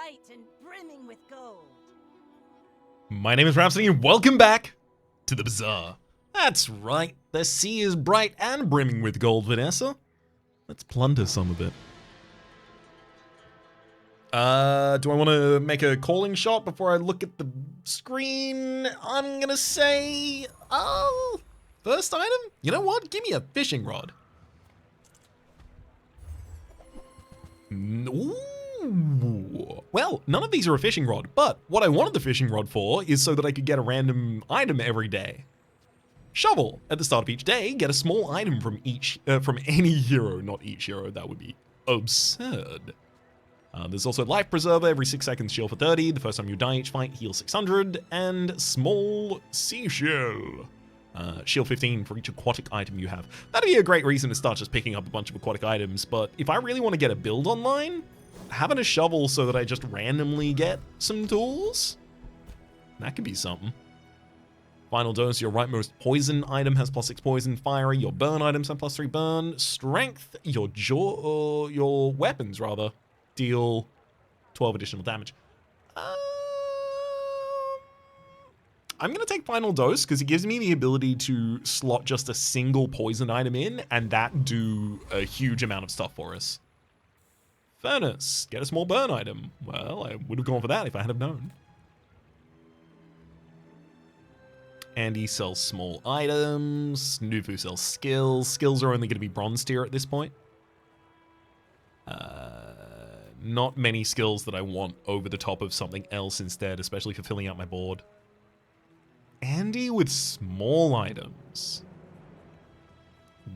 bright and brimming with gold. My name is Rhapsody and welcome back to the Bazaar. That's right, the sea is bright and brimming with gold, Vanessa. Let's plunder some of it. Do I want to make a calling shot before I look at the screen? I'm gonna say, first item? You know what? Give me a fishing rod. Ooh. Well, none of these are a fishing rod, but what I wanted the fishing rod for is so that I could get a random item every day. Shovel. At the start of each day, get a small item from any hero, not each hero. That would be absurd. There's also Life Preserver, every 6 seconds heal for 30. The first time you die each fight, heal 600. And Small Seashell. Shield 15 for each aquatic item you have. That'd be a great reason to start just picking up a bunch of aquatic items, but if I really want to get a build online, having a shovel so that I just randomly get some tools, that could be something. Final dose, your rightmost poison item has +6 poison. Fiery, your burn items have +3 burn. Strength, your your weapons rather, deal 12 additional damage. I'm going to take Final Dose because it gives me the ability to slot just a single poison item in and that do a huge amount of stuff for us. Furnace, get a small burn item. Well, I would have gone for that if I had have known. Andy sells small items. Nufu sells skills. Skills are only going to be bronze tier at this point. Not many skills that I want over the top of something else instead, especially for filling out my board. Andy with small items.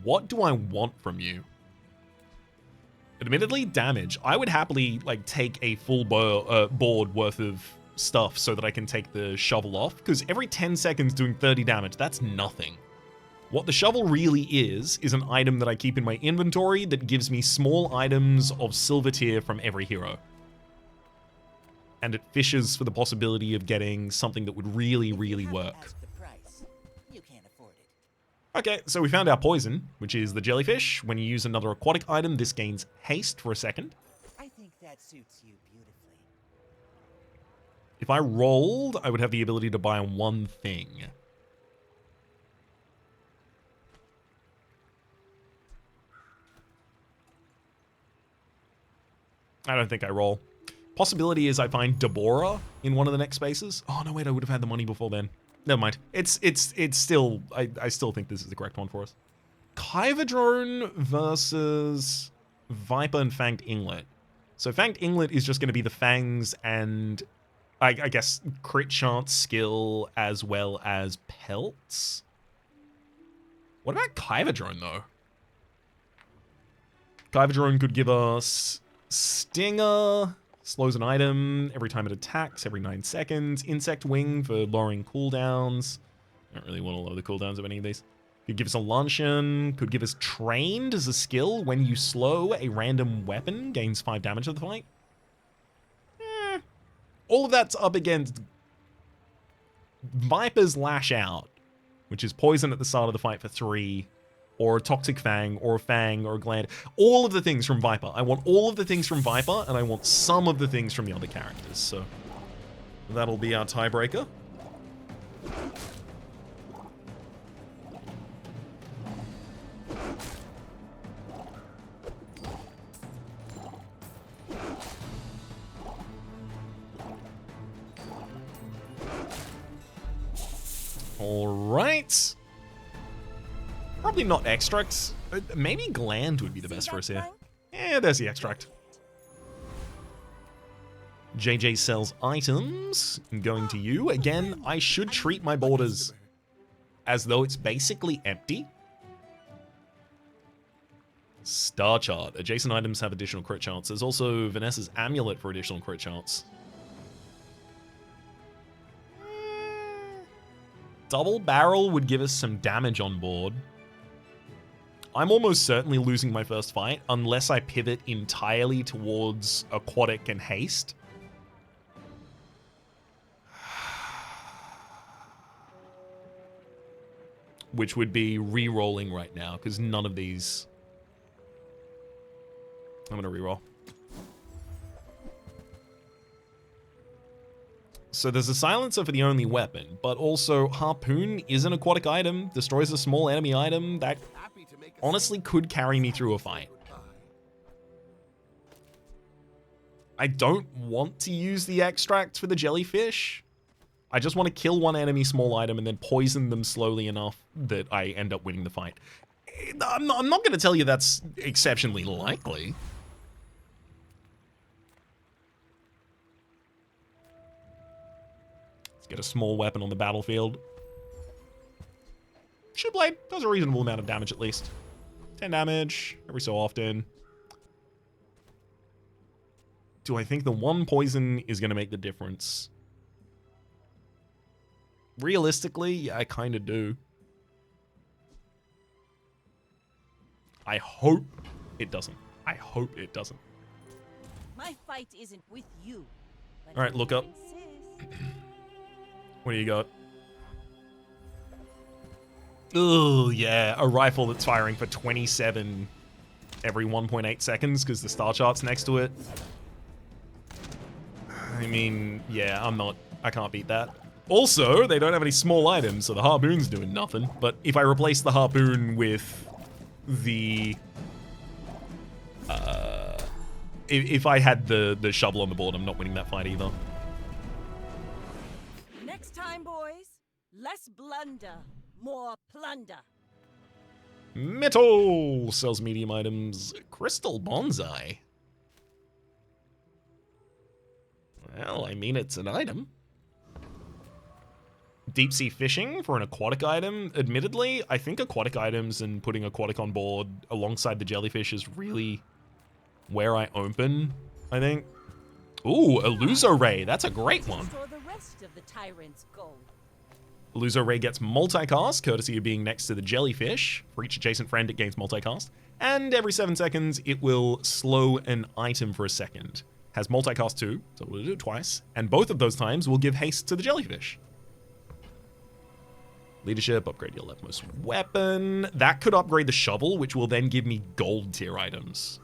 What do I want from you? Admittedly, damage. I would happily take a full board worth of stuff so that I can take the shovel off, because every 10 seconds doing 30 damage, that's nothing. What the shovel really is an item that I keep in my inventory that gives me small items of silver tier from every hero. And it fishes for the possibility of getting something that would really, really work. Okay, so we found our poison, which is the jellyfish. When you use another aquatic item, this gains haste for a second. I think that suits you beautifully. If I rolled, I would have the ability to buy one thing. I don't think I roll. Possibility is I find Deborah in one of the next spaces. Oh, no, wait, I would have had the money before then. Never mind. It's still, I still think this is the correct one for us. Kyvadrone versus Viper and Fanged Inglet. So Fanged Inglet is just going to be the fangs and, I guess, crit chance skill as well as pelts. What about Kyvadrone, though? Kyvadrone could give us Stinger, slows an item every time it attacks, every 9 seconds. Insect Wing for lowering cooldowns. I don't really want to lower the cooldowns of any of these. Could give us a Luncheon. Could give us Trained as a skill. When you slow a random weapon, gains 5 damage to the fight. All of that's up against Viper's Lash Out, which is poison at the start of the fight for 3. Or a Toxic Fang, or a Fang, or a Gland. All of the things from Viper. I want all of the things from Viper, and I want some of the things from the other characters. So that'll be our tiebreaker. All right. Probably not extracts. Maybe Gland would be the best for us here. Yeah, there's the extract. JJ sells items. Going to you. Again, I should treat my borders as though it's basically empty. Star Chart. Adjacent items have additional crit chance. There's also Vanessa's Amulet for additional crit chance. Double Barrel would give us some damage on board. I'm almost certainly losing my first fight unless I pivot entirely towards aquatic and haste. Which would be re-rolling right now, because none of these... I'm going to re-roll. So there's a silencer for the only weapon, but also Harpoon is an aquatic item, destroys a small enemy item that honestly could carry me through a fight. I don't want to use the extract for the jellyfish. I just want to kill one enemy small item and then poison them slowly enough that I end up winning the fight. I'm not going to tell you that's exceptionally likely. Let's get a small weapon on the battlefield. Shoeblade does a reasonable amount of damage at least. 10 damage every so often. Do I think the one poison is going to make the difference? Realistically, yeah, I kind of do. I hope it doesn't. I hope it doesn't. My fight isn't with you. All right, look up. What do you got? Oh, yeah, a rifle that's firing for 27 every 1.8 seconds because the star chart's next to it. I mean, yeah, I can't beat that. Also, they don't have any small items, so the harpoon's doing nothing. But if I replace the harpoon with the... if I had the shovel on the board, I'm not winning that fight either. Next time, boys, less blunder, more plunder. Metal sells medium items. Crystal bonsai. Well, I mean, it's an item. Deep sea fishing for an aquatic item. Admittedly, I think aquatic items and putting aquatic on board alongside the jellyfish is really where I open, I think. Ooh, Illuso Ray. That's a great one. For the rest of the tyrant's gold. Illuso Ray gets multicast, courtesy of being next to the jellyfish. For each adjacent friend, it gains multicast. And every 7 seconds, it will slow an item for a second. Has multicast too, so we'll do it twice. And both of those times will give haste to the jellyfish. Leadership, upgrade your leftmost weapon. That could upgrade the shovel, which will then give me gold tier items.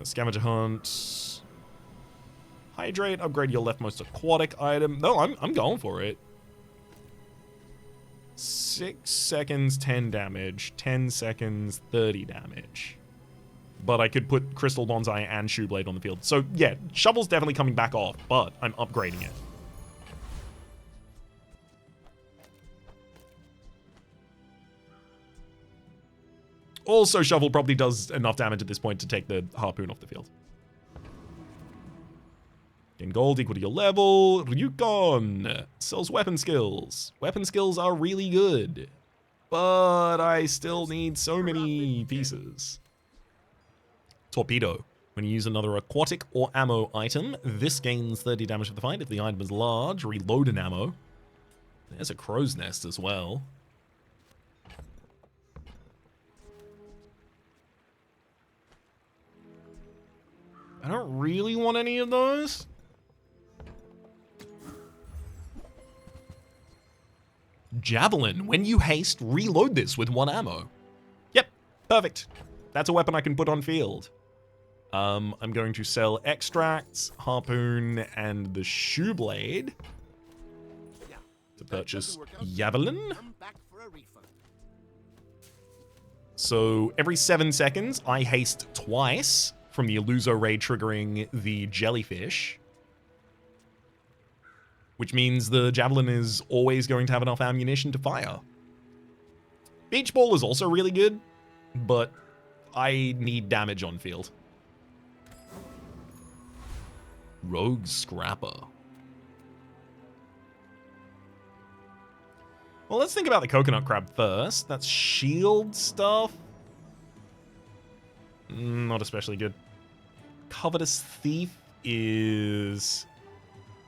Scavenger hunt. Hydrate, upgrade your leftmost aquatic item. No, I'm going for it. 6 seconds, 10 damage. 10 seconds, 30 damage. But I could put Crystal Bonsai and Shoeblade on the field. So yeah, shovel's definitely coming back off, but I'm upgrading it. Also, shovel probably does enough damage at this point to take the harpoon off the field. Gain gold equal to your level. Ryukon sells weapon skills. Weapon skills are really good, but I still need so many pieces. Torpedo. When you use another aquatic or ammo item, this gains 30 damage for the fight. If the item is large, reload an ammo. There's a crow's nest as well. I don't really want any of those. Javelin. When you haste, reload this with 1 ammo. Yep, perfect. That's a weapon I can put on field. I'm going to sell extracts, harpoon, and the shoeblade to purchase javelin. So every 7 seconds, I haste twice from the Illuso Ray triggering the jellyfish, which means the javelin is always going to have enough ammunition to fire. Beach ball is also really good, but I need damage on field. Rogue Scrapper. Well, let's think about the coconut crab first. That's shield stuff. Not especially good. Covetous Thief is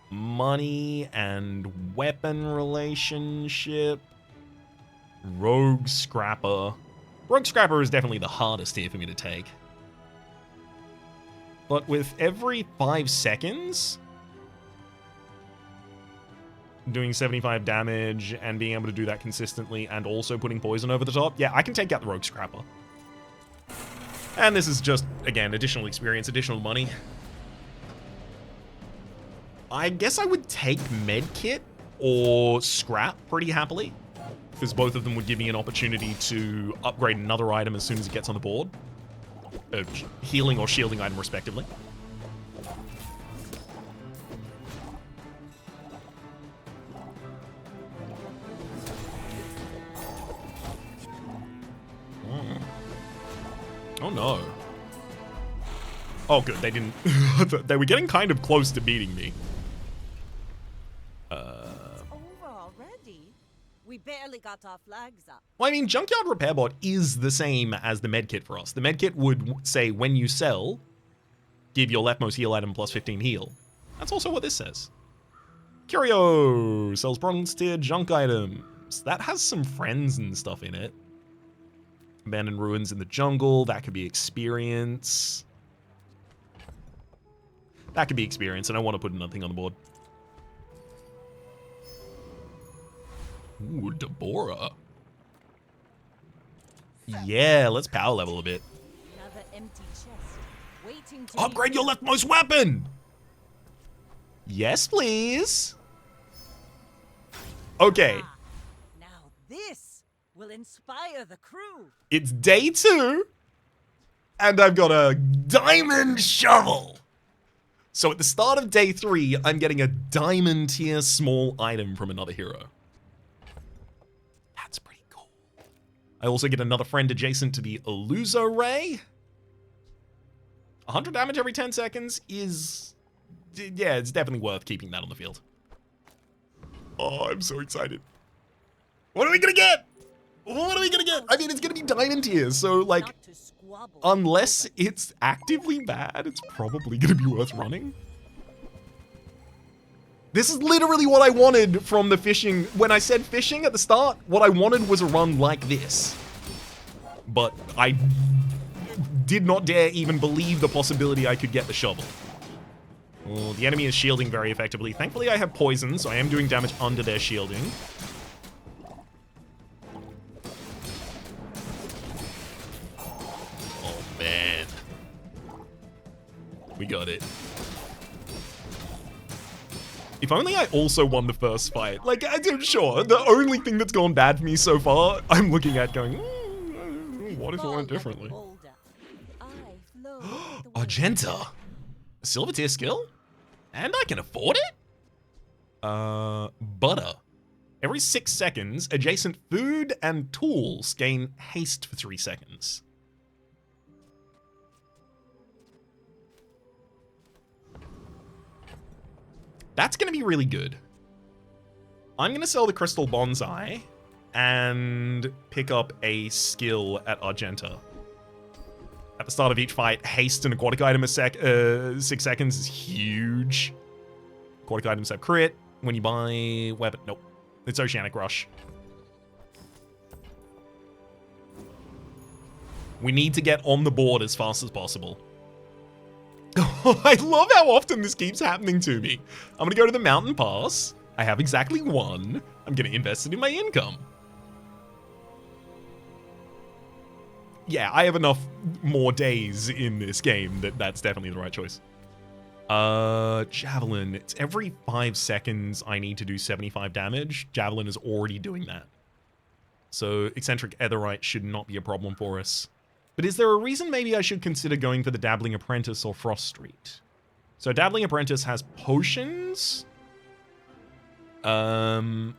money and weapon relationship. Rogue Scrapper. Rogue Scrapper is definitely the hardest here for me to take. But with every 5 seconds, doing 75 damage and being able to do that consistently and also putting poison over the top, yeah, I can take out the Rogue Scrapper. And this is just, again, additional experience, additional money. I guess I would take medkit or scrap pretty happily, because both of them would give me an opportunity to upgrade another item as soon as it gets on the board. Healing or shielding item, respectively. Oh no. Oh good, they didn't. They were getting kind of close to beating me. Over already? We barely got our flags up. Well, I mean, Junkyard Repair Bot is the same as the medkit for us. The medkit would say when you sell, give your leftmost heal item plus 15 heal. That's also what this says. Curio sells bronze tier junk items. That has some friends and stuff in it. Abandoned ruins in the jungle. That could be experience. That could be experience, and I want to put another thing on the board. Ooh, Deborah. Yeah, let's power level a bit. Another empty chest, waiting to Upgrade your leftmost weapon! Yes, please. Okay. Now this will inspire the crew. It's day 2, and I've got a diamond shovel. So at the start of day 3, I'm getting a diamond tier small item from another hero. That's pretty cool. I also get another friend adjacent to the Illuso Ray. 100 damage every 10 seconds is... yeah, it's definitely worth keeping that on the field. Oh, I'm so excited. What are we gonna get? What are we gonna get? I mean, it's gonna be diamond tier, so like... unless it's actively bad, it's probably gonna be worth running. This is literally what I wanted from the fishing. When I said fishing at the start, what I wanted was a run like this. But I did not dare even believe the possibility I could get the shovel. Oh, the enemy is shielding very effectively. Thankfully, I have poison, so I am doing damage under their shielding. Man. We got it. If only I also won the first fight. Like, I'm sure, the only thing that's gone bad for me so far, I'm looking at going, what if it went differently? Argenta. A silver tier skill? And I can afford it? Butter. Every 6 seconds, adjacent food and tools gain haste for 3 seconds. That's going to be really good. I'm going to sell the Crystal Bonsai and pick up a skill at Argenta. At the start of each fight, haste an aquatic item a 6 seconds is huge. Aquatic items have crit. When you buy weapon... nope. It's Oceanic Rush. We need to get on the board as fast as possible. I love how often this keeps happening to me. I'm gonna go to the mountain pass. I have exactly 1. I'm gonna invest it in my income. Yeah, I have enough more days in this game that that's definitely the right choice. Javelin. It's every 5 seconds I need to do 75 damage. Javelin is already doing that. So Eccentric Etherite should not be a problem for us. But is there a reason maybe I should consider going for the Dabbling Apprentice or Frost Street? So Dabbling Apprentice has potions. Doesn't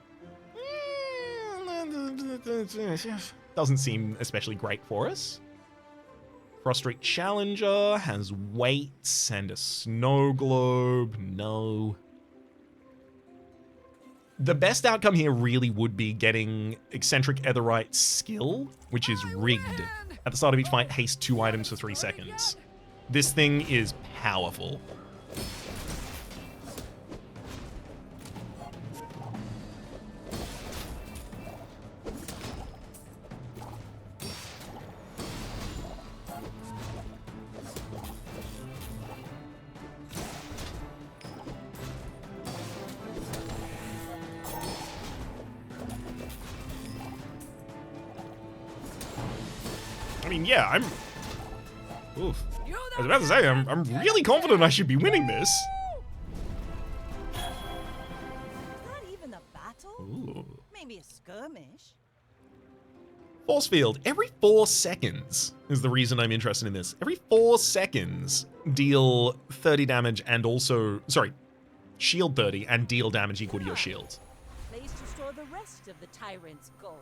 seem especially great for us. Frost Street Challenger has weights and a snow globe. No. The best outcome here really would be getting Eccentric Etherite's skill, which is rigged. At the start of each fight, haste 2 items for 3 seconds. This thing is powerful. I mean, yeah, I'm... oof. I was about to say, I'm really confident I should be winning this. Maybe a skirmish. Force field. Every 4 seconds is the reason I'm interested in this. Every 4 seconds, deal 30 damage and also, sorry, shield 30 and deal damage equal to your shield. Place to store the rest of the tyrant's gold.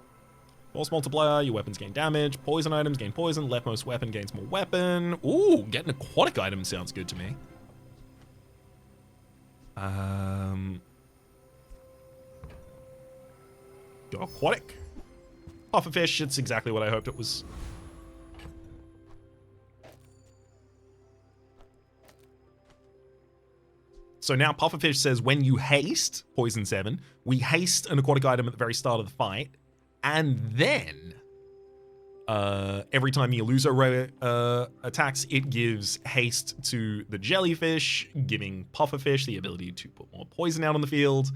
Force multiplier, your weapons gain damage. Poison items gain poison. Leftmost weapon gains more weapon. Ooh, getting aquatic items sounds good to me. Go aquatic. Pufferfish, it's exactly what I hoped it was. So now Pufferfish says when you haste, poison 7, we haste an aquatic item at the very start of the fight, and then every time your loser attacks, it gives haste to the jellyfish, giving Pufferfish the ability to put more poison out on the field.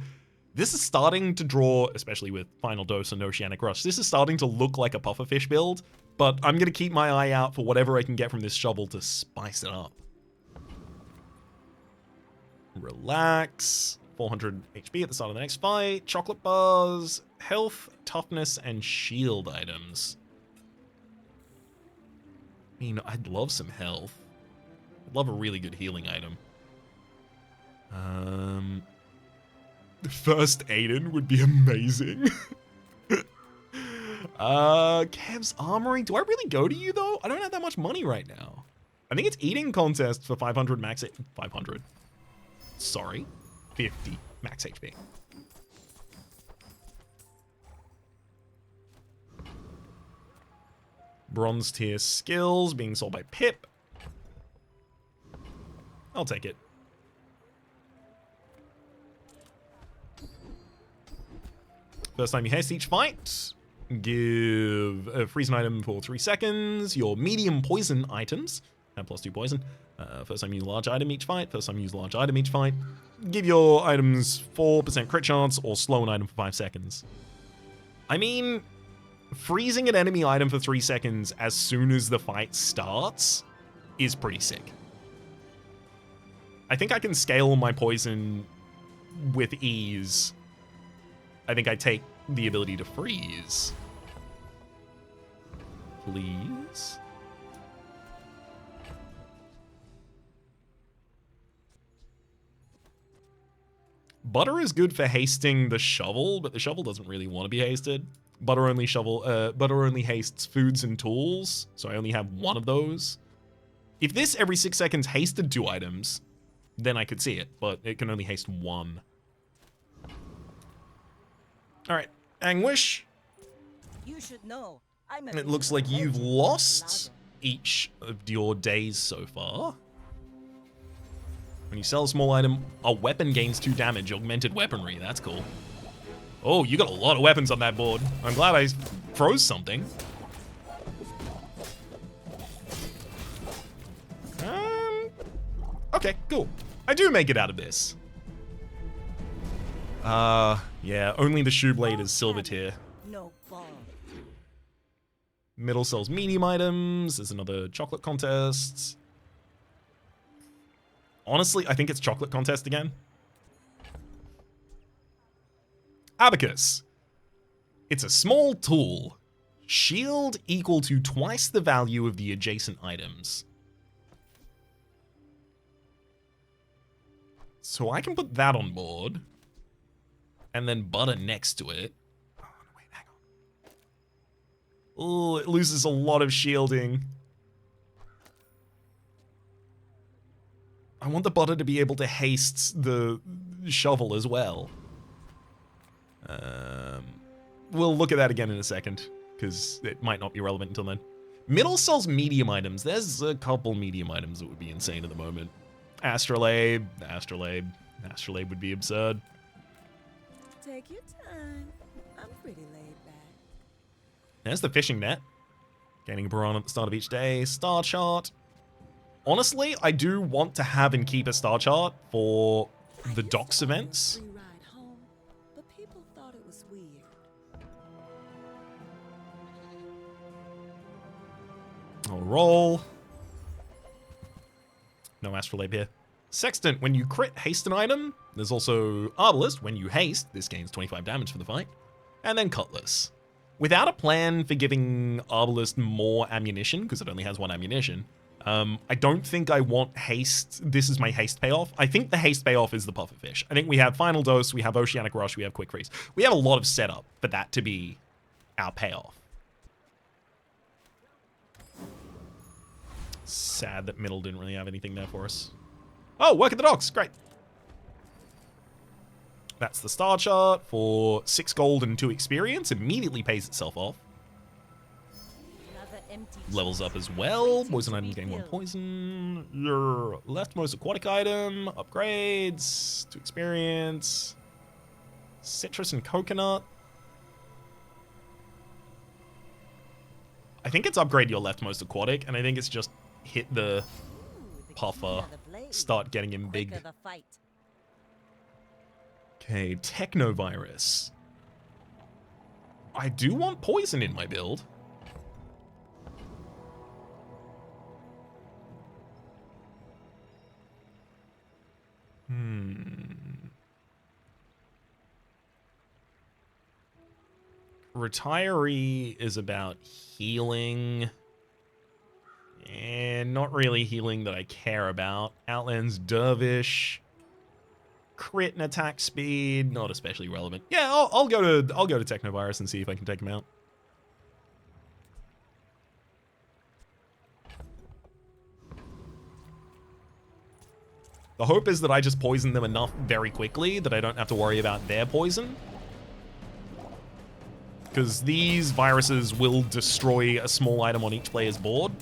This is starting to draw, especially with Final Dose and Oceanic Rush, this is starting to look like a Pufferfish build, but I'm going to keep my eye out for whatever I can get from this shovel to spice it up. Relax. 400 HP at the start of the next fight. Chocolate bars, health, toughness, and shield items. I mean, I'd love some health. I'd love a really good healing item. First Aiden would be amazing. Kev's Armory. Do I really go to you, though? I don't have that much money right now. I think it's eating contest for 500 max... 500. Sorry. 50 max HP. Bronze tier skills being sold by Pip. I'll take it. First time you haste each fight, give a freeze an item for 3 seconds. Your medium poison items have +2 poison. First time you use a large item each fight. First time you use a large item each fight. Give your items 4% crit chance or slow an item for 5 seconds. I mean, freezing an enemy item for 3 seconds as soon as the fight starts is pretty sick. I think I can scale my poison with ease. I think I take the ability to freeze. Please? Butter is good for hasting the shovel, but the shovel doesn't really want to be hasted. Butter only hastes foods and tools, so I only have one of those. If this every 6 seconds hasted 2 items, then I could see it, but it can only haste 1. Alright, Anguish. You should know. It looks like you've lost each of your days so far. When you sell a small item, a weapon gains 2 damage. Augmented weaponry, that's cool. Oh, you got a lot of weapons on that board. I'm glad I froze something. Okay, cool. I do make it out of this. Yeah, only the shoe blade is silver tier. No ball. Middle sells medium items. There's another chocolate contest. Honestly, I think it's chocolate contest again. Abacus. It's a small tool. Shield equal to twice the value of the adjacent items. So I can put that on board. And then butter next to it. Oh, no, wait, hang on. Oh, it loses a lot of shielding. I want the butter to be able to haste the shovel as well. We'll look at that again in a second, because it might not be relevant until then. Middle sells medium items. There's a couple medium items that would be insane at the moment. Astrolabe would be absurd. Take your time. I'm pretty laid back. There's the fishing net. Gaining a piranha at the start of each day. Star chart. Honestly, I do want to have and keep a star chart for the docks events. Free ride home, but people thought it was weird. I'll roll. No astrolabe here. Sextant, when you crit haste an item. There's also Arbalist. When you haste, this gains 25 damage for the fight. And then Cutlass. Without a plan for giving Arbalist more ammunition, because it only has 1 ammunition, I don't think I want haste. This is my haste payoff. I think the haste payoff is the pufferfish. I think we have Final Dose, we have Oceanic Rush, we have Quick Freeze. We have a lot of setup for that to be our payoff. Sad that middle didn't really have anything there for us. Oh, work at the docks. Great. That's the star chart for 6 gold and 2 experience. Immediately pays itself off. Levels up as well. Poison items gain 1 poison. Your leftmost aquatic item. Upgrades. 2 experience. Citrus and coconut. I think it's upgrade your leftmost aquatic, and I think it's just hit the puffer. Start getting him big. Okay, Technovirus. I do want poison in my build. Retiree is about healing. And not really healing that I care about. Outlands Dervish. Crit and attack speed, not especially relevant. Yeah, I'll go to Technovirus and see if I can take him out. The hope is that I just poison them enough very quickly that I don't have to worry about their poison. Because these viruses will destroy a small item on each player's board.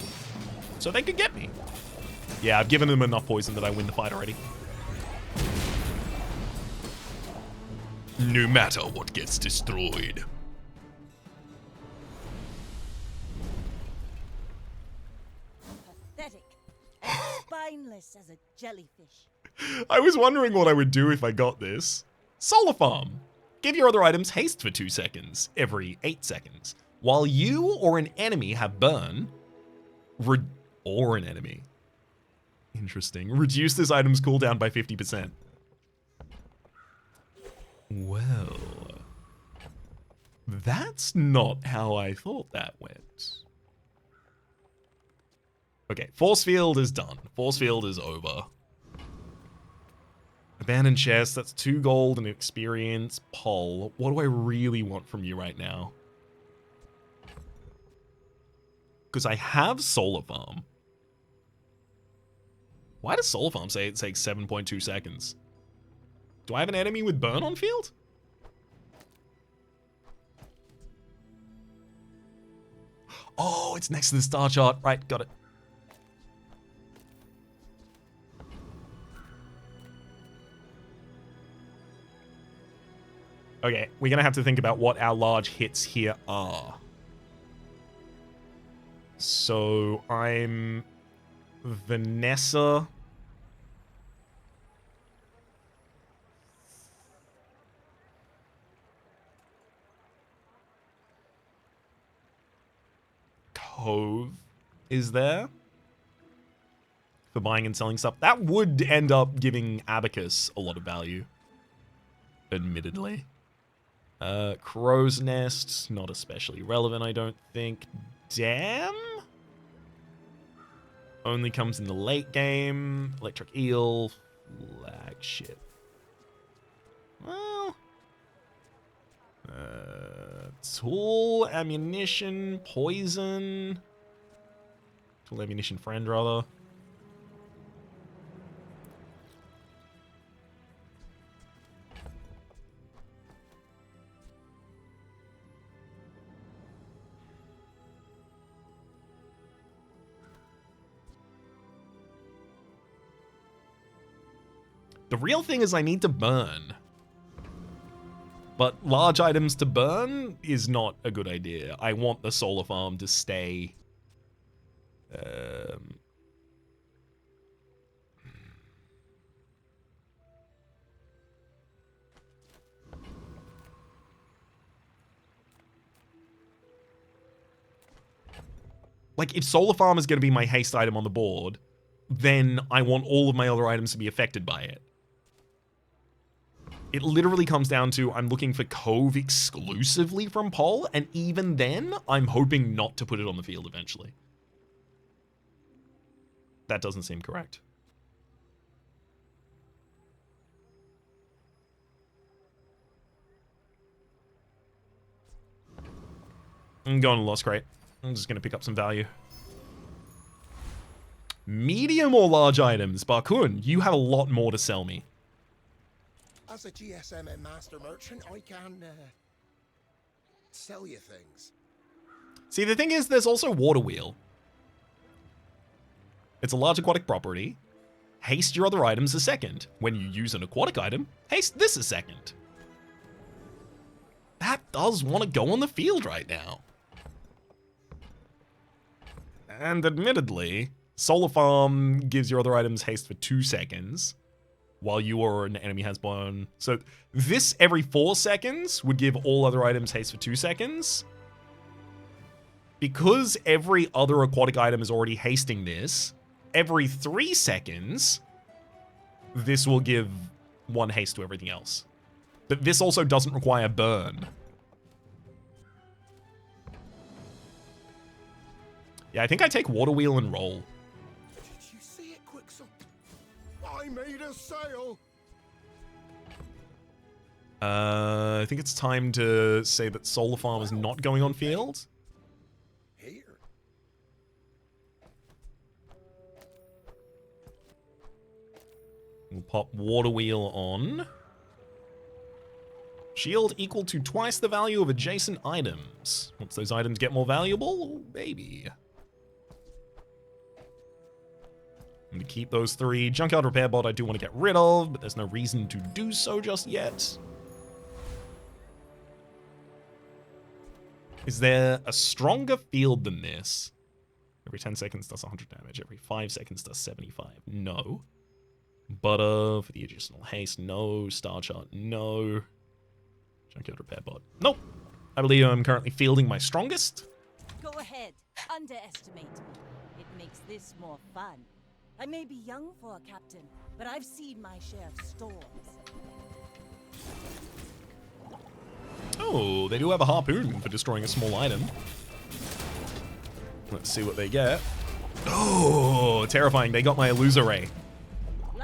So they could get me. Yeah, I've given them enough poison that I win the fight already. No matter what gets destroyed. Pathetic. As spineless as a jellyfish. I was wondering what I would do if I got this. Solar Farm. Give your other items haste for 2 seconds, every 8 seconds. While you or an enemy have burn, or an enemy. Interesting. Reduce this item's cooldown by 50%. Well, that's not how I thought that went. Okay, Force Field is done. Force Field is over. Abandoned chest, that's 2 gold and experience. Poll, what do I really want from you right now? Because I have Solar Farm. Why does Solar Farm say it takes 7.2 seconds? Do I have an enemy with burn on field? Oh, it's next to the star chart. Right, got it. Okay, we're going to have to think about what our large hits here are. So, I'm Vanessa. Cove is there for buying and selling stuff. That would end up giving Abacus a lot of value, admittedly. Crow's Nest, not especially relevant, I don't think. Dam? Only comes in the late game. Electric Eel, flagship. Well, tool, ammunition, poison. Tool, ammunition, friend, rather. The real thing is I need to burn. But large items to burn is not a good idea. I want the solar farm to stay. Like, if solar farm is going to be my haste item on the board, then I want all of my other items to be affected by it. It literally comes down to I'm looking for Cove exclusively from Pol, and even then, I'm hoping not to put it on the field eventually. That doesn't seem correct. I'm going to Lost Crate. I'm just going to pick up some value. Medium or large items? Barkun, you have a lot more to sell me. As a GSM and master merchant, I can sell you things. See, the thing is, there's also Water Wheel. It's a large aquatic property. Haste your other items a second. When you use an aquatic item, haste this a second. That does want to go on the field right now. And admittedly, Solar Farm gives your other items haste for 2 seconds, while you or an enemy has one. So this every 4 seconds would give all other items haste for 2 seconds. Because every other aquatic item is already hasting this, every 3 seconds, this will give 1 haste to everything else. But this also doesn't require burn. Yeah, I think I take Water Wheel and roll. Did you see it, Quicksilver? I made a sale. I think it's time to say that Solar Farm is not going on field. Here. We'll pop Water Wheel on. Shield equal to twice the value of adjacent items. Once those items get more valuable, maybe. I'm going to keep those 3. Junkyard Repair Bot I do want to get rid of, but there's no reason to do so just yet. Is there a stronger field than this? Every 10 seconds does 100 damage. Every 5 seconds does 75. No. Butter for the additional haste. No. Star Chart. No. Junkyard Repair Bot. Nope. I believe I'm currently fielding my strongest. Go ahead. Underestimate me. It makes this more fun. I may be young for a captain, but I've seen my share of storms. Oh, they do have a harpoon for destroying a small item. Let's see what they get. Oh, terrifying. They got my Eluser Ray.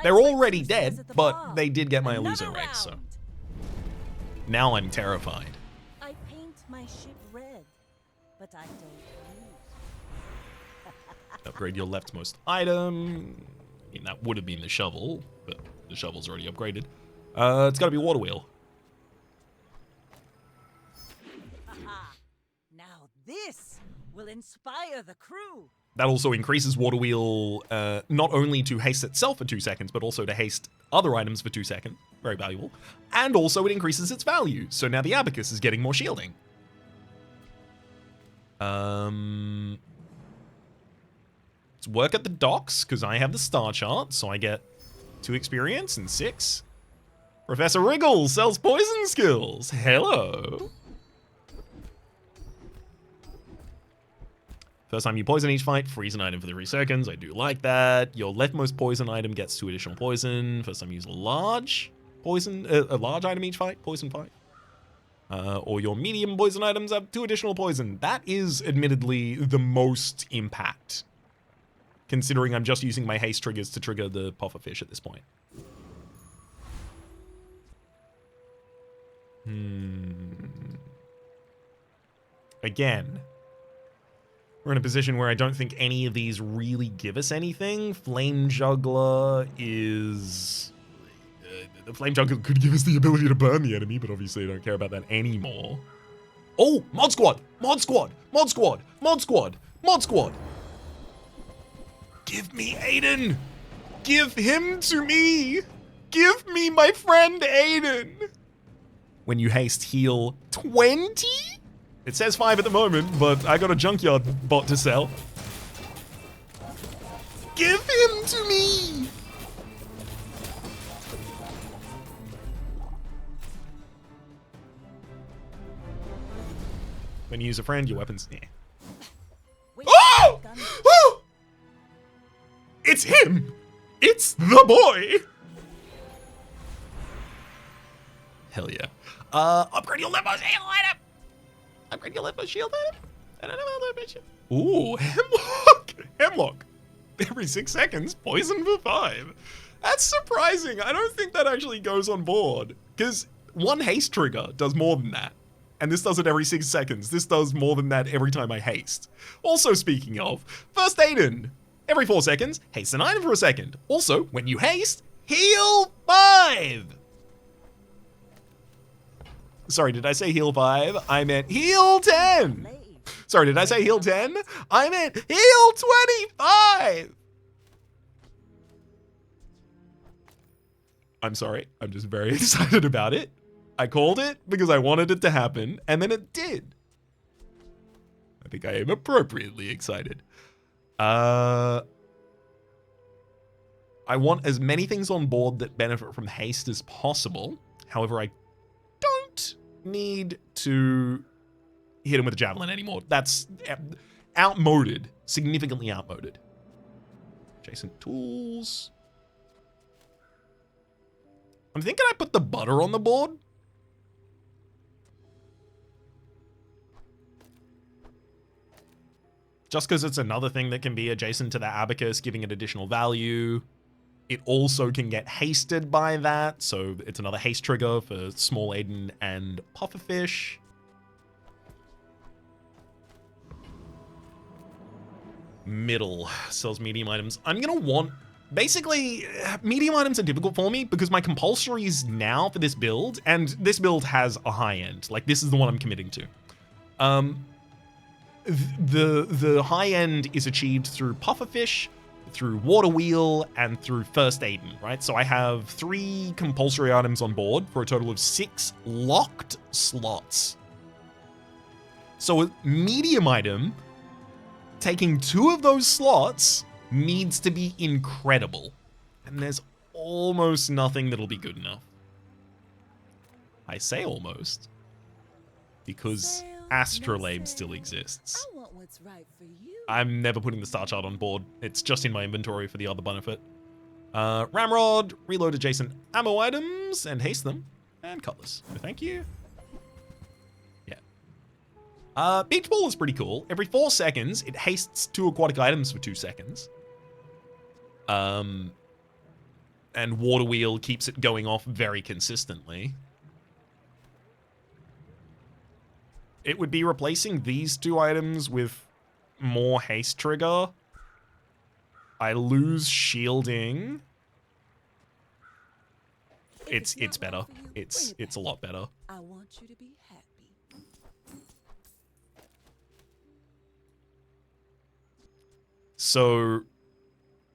They're already dead, but they did get my Eluser Ray, so. Now I'm terrified. I paint my ship red, but I don't lose. Upgrade your leftmost item. I mean, that would have been the shovel, but the shovel's already upgraded. It's got to be Water Wheel. Aha! Now this will inspire the crew. That also increases Water Wheel not only to haste itself for 2 seconds, but also to haste other items for 2 seconds. Very valuable. And also it increases its value. So now the Abacus is getting more shielding. Let's work at the docks, because I have the star chart, so I get 2 experience and 6. Professor Wriggle sells poison skills. Hello. First time you poison each fight, freeze an item for 3 seconds. I do like that. Your leftmost poison item gets 2 additional poison. First time you use a large poison, a large item each fight, poison fight. Or your medium poison items have 2 additional poison. That is admittedly the most impact, considering I'm just using my haste triggers to trigger the puffer fish at this point. Again, we're in a position where I don't think any of these really give us anything. Flame Juggler is... the Flame Juggler could give us the ability to burn the enemy, but obviously I don't care about that anymore. Oh! Mod Squad! Mod Squad! Mod Squad! Mod Squad! Mod Squad! Give me Aiden! Give him to me! Give me my friend Aiden! When you haste heal 20? It says 5 at the moment, but I got a junkyard bot to sell. Give him to me! When you use a friend, your weapons... Yeah. Oh! Oh! It's him! It's the boy! Hell yeah. Upgrade your limbo shield item. Upgrade your limbo shield item. I don't know how to mention. Ooh, hemlock. Hemlock. Every 6 seconds, poison for 5. That's surprising. I don't think that actually goes on board. Because one haste trigger does more than that. And this does it every 6 seconds. This does more than that every time I haste. Also, speaking of, first aid-in. Every 4 seconds, haste an item for a second. Also, when you haste, heal 5. Sorry, did I say heal 5? I meant heal 10. Sorry, did I say heal 10? I meant heal 25. I'm sorry. I'm just very excited about it. I called it because I wanted it to happen, and then it did. I think I am appropriately excited. I want as many things on board that benefit from haste as possible. However, I don't need to hit him with a javelin anymore. That's outmoded, significantly outmoded. Adjacent tools. I'm thinking I put the butter on the board. Just because it's another thing that can be adjacent to the abacus, giving it additional value. It also can get hasted by that, so it's another haste trigger for Small Aiden and Pufferfish. Middle sells medium items. I'm gonna want, basically, medium items are difficult for me because my compulsories now for this build, and this build has a high end. Like, this is the one I'm committing to. The high end is achieved through Pufferfish, through Water Wheel, and through First Aiden, right? So I have 3 compulsory items on board for a total of 6 locked slots. So a medium item, taking 2 of those slots, needs to be incredible. And there's almost nothing that'll be good enough. I say almost, because Astrolabe still exists. I want what's right for you. I'm never putting the star chart on board. It's just in my inventory for the other benefit. Ramrod, reload adjacent ammo items and haste them. And Cutlass. No, thank you. Yeah. Beach Ball is pretty cool. Every 4 seconds, it hastes 2 aquatic items for 2 seconds. And Water Wheel keeps it going off very consistently. It would be replacing these 2 items with more haste trigger. I lose shielding. It's better. It's a lot better. I want you to be happy. So,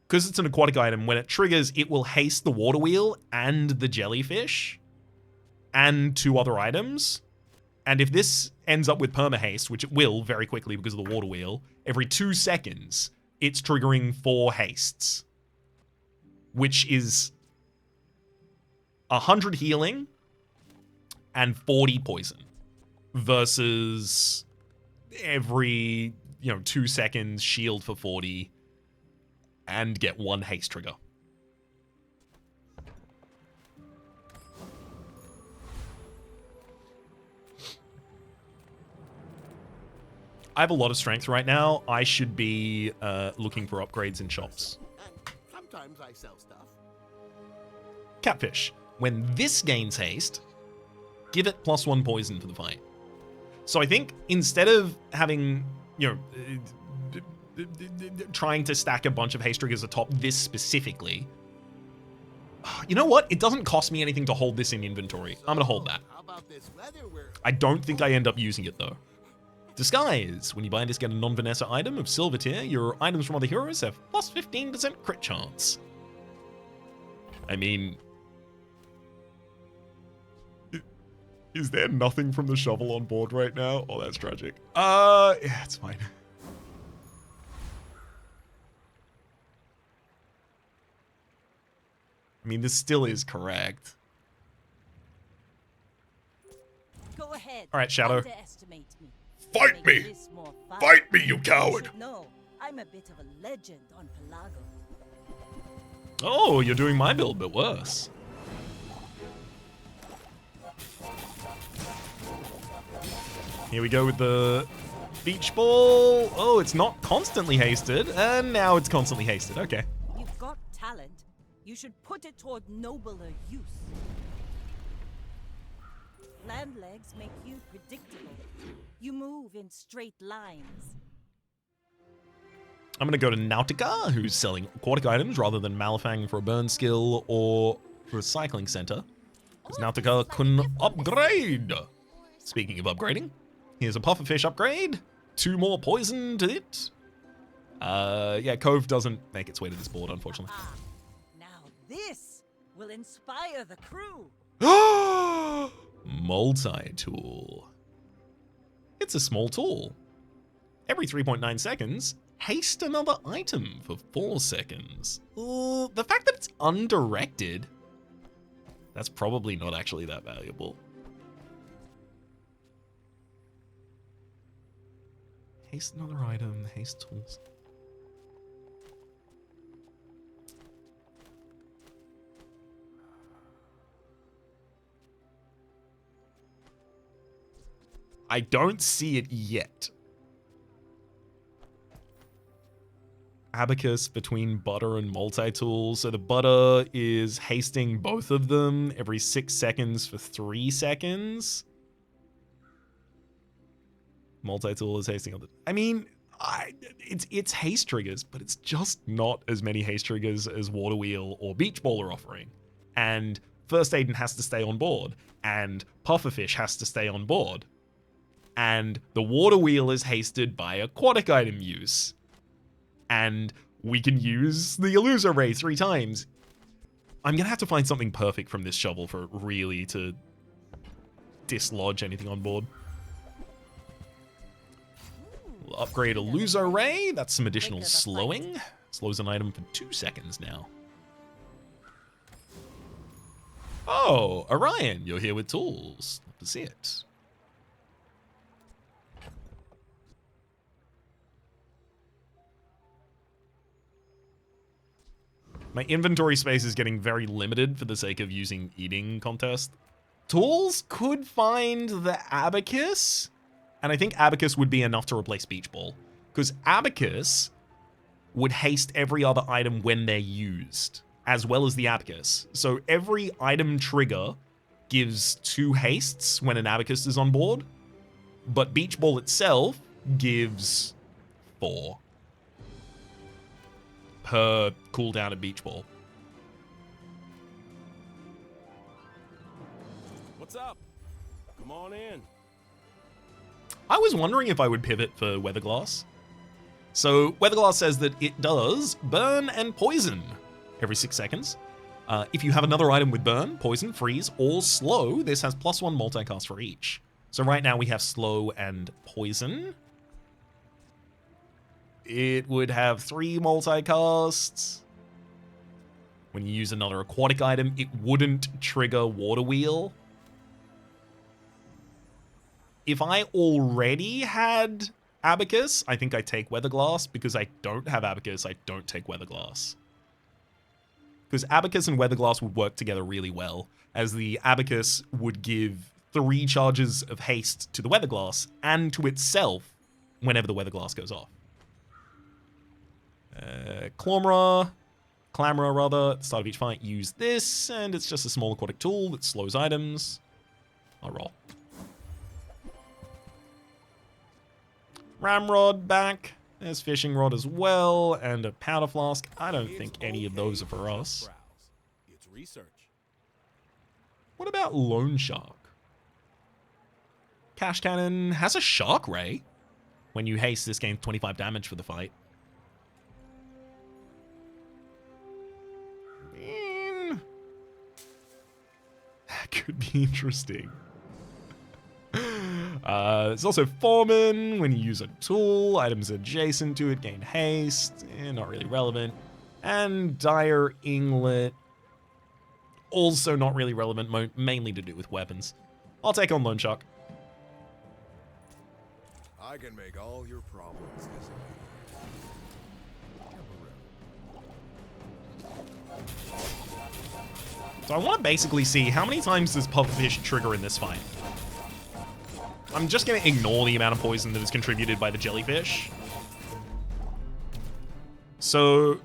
because it's an aquatic item, when it triggers, it will haste the Water Wheel and the jellyfish and 2 other items. And if this ends up with perma-haste, which it will very quickly because of the Water Wheel, every 2 seconds, it's triggering 4 hastes. Which is 100 healing and 40 poison. Versus every, 2 seconds, shield for 40 and get 1 haste trigger. I have a lot of strength right now. I should be looking for upgrades in shops. And sometimes I sell stuff. Catfish. When this gains haste, give it +1 poison for the fight. So I think instead of having, trying to stack a bunch of haste triggers atop this specifically, you know what? It doesn't cost me anything to hold this in inventory. I'm gonna hold that. How about this weather we're... I don't think I end up using it though. Disguise. When you buy this, get a non-Vanessa item of silver tier. Your items from other heroes have +15% crit chance. I mean... Is there nothing from the shovel on board right now? Oh, that's tragic. Yeah, it's fine. I mean, this still is correct. Go ahead. All right, Shadow. Underestimate me. Fight Make me! this more fun. Fight me, you coward! No, I'm a bit of a legend on Pelago. Oh, you're doing my build, but worse. Here we go with the beach ball. Oh, it's not constantly hasted, and now it's constantly hasted. Okay. You've got talent. You should put it toward nobler use. Land legs make you predictable. You move in straight lines. I'm gonna go to Nautica, who's selling aquatic items rather than Malifang for a burn skill or recycling center. Because Nautica can upgrade. Speaking of upgrading, here's a pufferfish upgrade. 2 more poison to it. Yeah, Cove doesn't make its way to this board, unfortunately. Now this will inspire the crew. Multi-tool. It's a small tool. Every 3.9 seconds, haste another item for 4 seconds. The fact that it's undirected, that's probably not actually that valuable. Haste another item, haste tools. I don't see it yet. Abacus between butter and multi-tool. So the butter is hasting both of them every 6 seconds for 3 seconds. Multi-tool is hasting other. I mean, it's haste triggers, but it's just not as many haste triggers as Water Wheel or Beach Ball are offering. And First Aiden has to stay on board, and Pufferfish has to stay on board. And the Water Wheel is hasted by aquatic item use. And we can use the Illuso Ray 3 times. I'm going to have to find something perfect from this shovel for it really to dislodge anything on board. We'll upgrade Illuso Ray. That's some additional slowing. Slows an item for 2 seconds now. Oh, Orion, you're here with tools. Love to see it. My inventory space is getting very limited for the sake of using eating contest. Tools could find the Abacus, and I think Abacus would be enough to replace Beach Ball, because Abacus would haste every other item when they're used, as well as the Abacus. So every item trigger gives 2 hastes when an Abacus is on board, but Beach Ball itself gives 4. Per cooldown of Beach Ball. What's up? Come on in. I was wondering if I would pivot for Weatherglass. So Weatherglass says that it does burn and poison every 6 seconds. If you have another item with burn, poison, freeze, or slow, this has +1 multicast for each. So right now we have slow and poison. It would have 3 multicasts. When you use another aquatic item, it wouldn't trigger Water Wheel. If I already had Abacus, I think I take Weatherglass. Because I don't have Abacus, I don't take Weatherglass. Because Abacus and Weatherglass would work together really well, as the Abacus would give 3 charges of haste to the Weatherglass and to itself whenever the Weatherglass goes off. Clamora, at the start of each fight, use this, and it's just a small aquatic tool that slows items. I'll roll. Ramrod back. There's fishing rod as well, and a powder flask. I don't think any of those are for us. It's research. What about Lone Shark? Cash Cannon has a Shark Ray. When you haste, this gains 25 damage for the fight. That could be interesting. There's also Foreman. When you use a tool, items adjacent to it gain haste. Not really relevant. And Dire Inglet. Also not really relevant, mainly to do with weapons. I'll take on Lone Shark. I can make all your problems disappear. So I want to basically see how many times does Pufferfish trigger in this fight. I'm just going to ignore the amount of poison that is contributed by the jellyfish. So,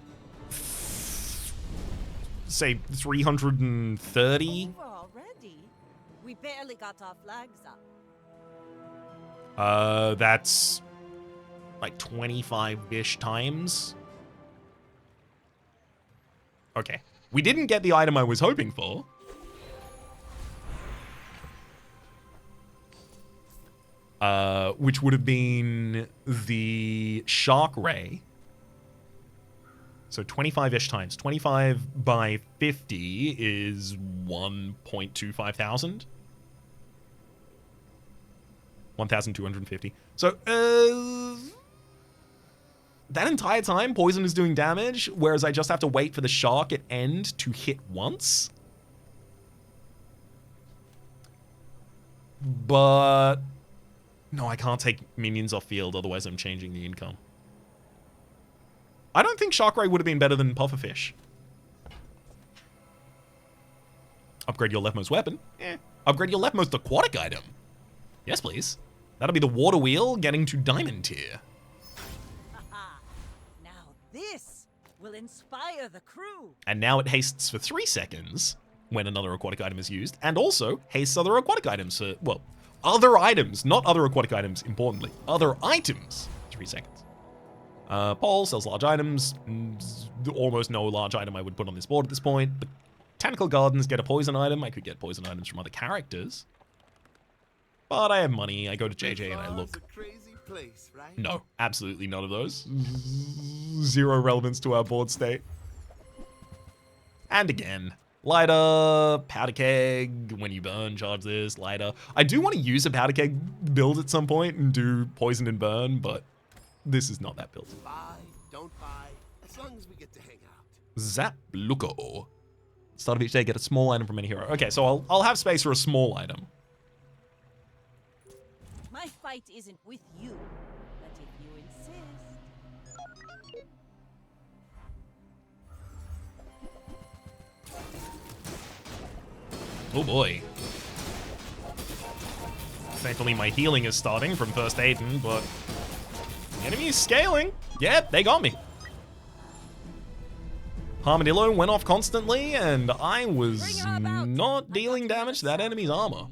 say 330. Over already? We barely got our flags up. That's like 25-ish times. Okay. We didn't get the item I was hoping for. Which would have been the Shark Ray. So 25-ish times. 25 by 50 is 1.25 thousand. 1,250. So, that entire time, poison is doing damage, whereas I just have to wait for the shark at end to hit once. But no, I can't take minions off field, otherwise I'm changing the income. I don't think Shark Ray would have been better than Pufferfish. Upgrade your leftmost weapon? Eh. Upgrade your leftmost aquatic item? Yes, please. That'll be the water wheel getting to diamond tier. Now this will inspire the crew. And now it hastes for 3 seconds when another aquatic item is used, and also hastes other aquatic items for, well, other items, not other aquatic items, importantly. Other items, 3 seconds. Paul sells large items. Almost no large item I would put on this board at this point. Botanical Gardens get a poison item. I could get poison items from other characters. But I have money. I go to JJ and I look. A crazy place, right? No, absolutely none of those. Zero relevance to our board state. And again, lighter, powder keg, when you burn, charge this, lighter. I do want to use a powder keg build at some point and do poison and burn, but this is not that build. Buy, don't buy, as long as we get to hang out. Zap Luco. Start of each day, get a small item from any hero. Okay, so I'll have space for a small item. My fight isn't with you, but if you insist. Oh boy. Thankfully my healing is starting from first Aiden, but the enemy is scaling. Yep, they got me. Armadillo went off constantly, and I was not dealing damage to that enemy's armor.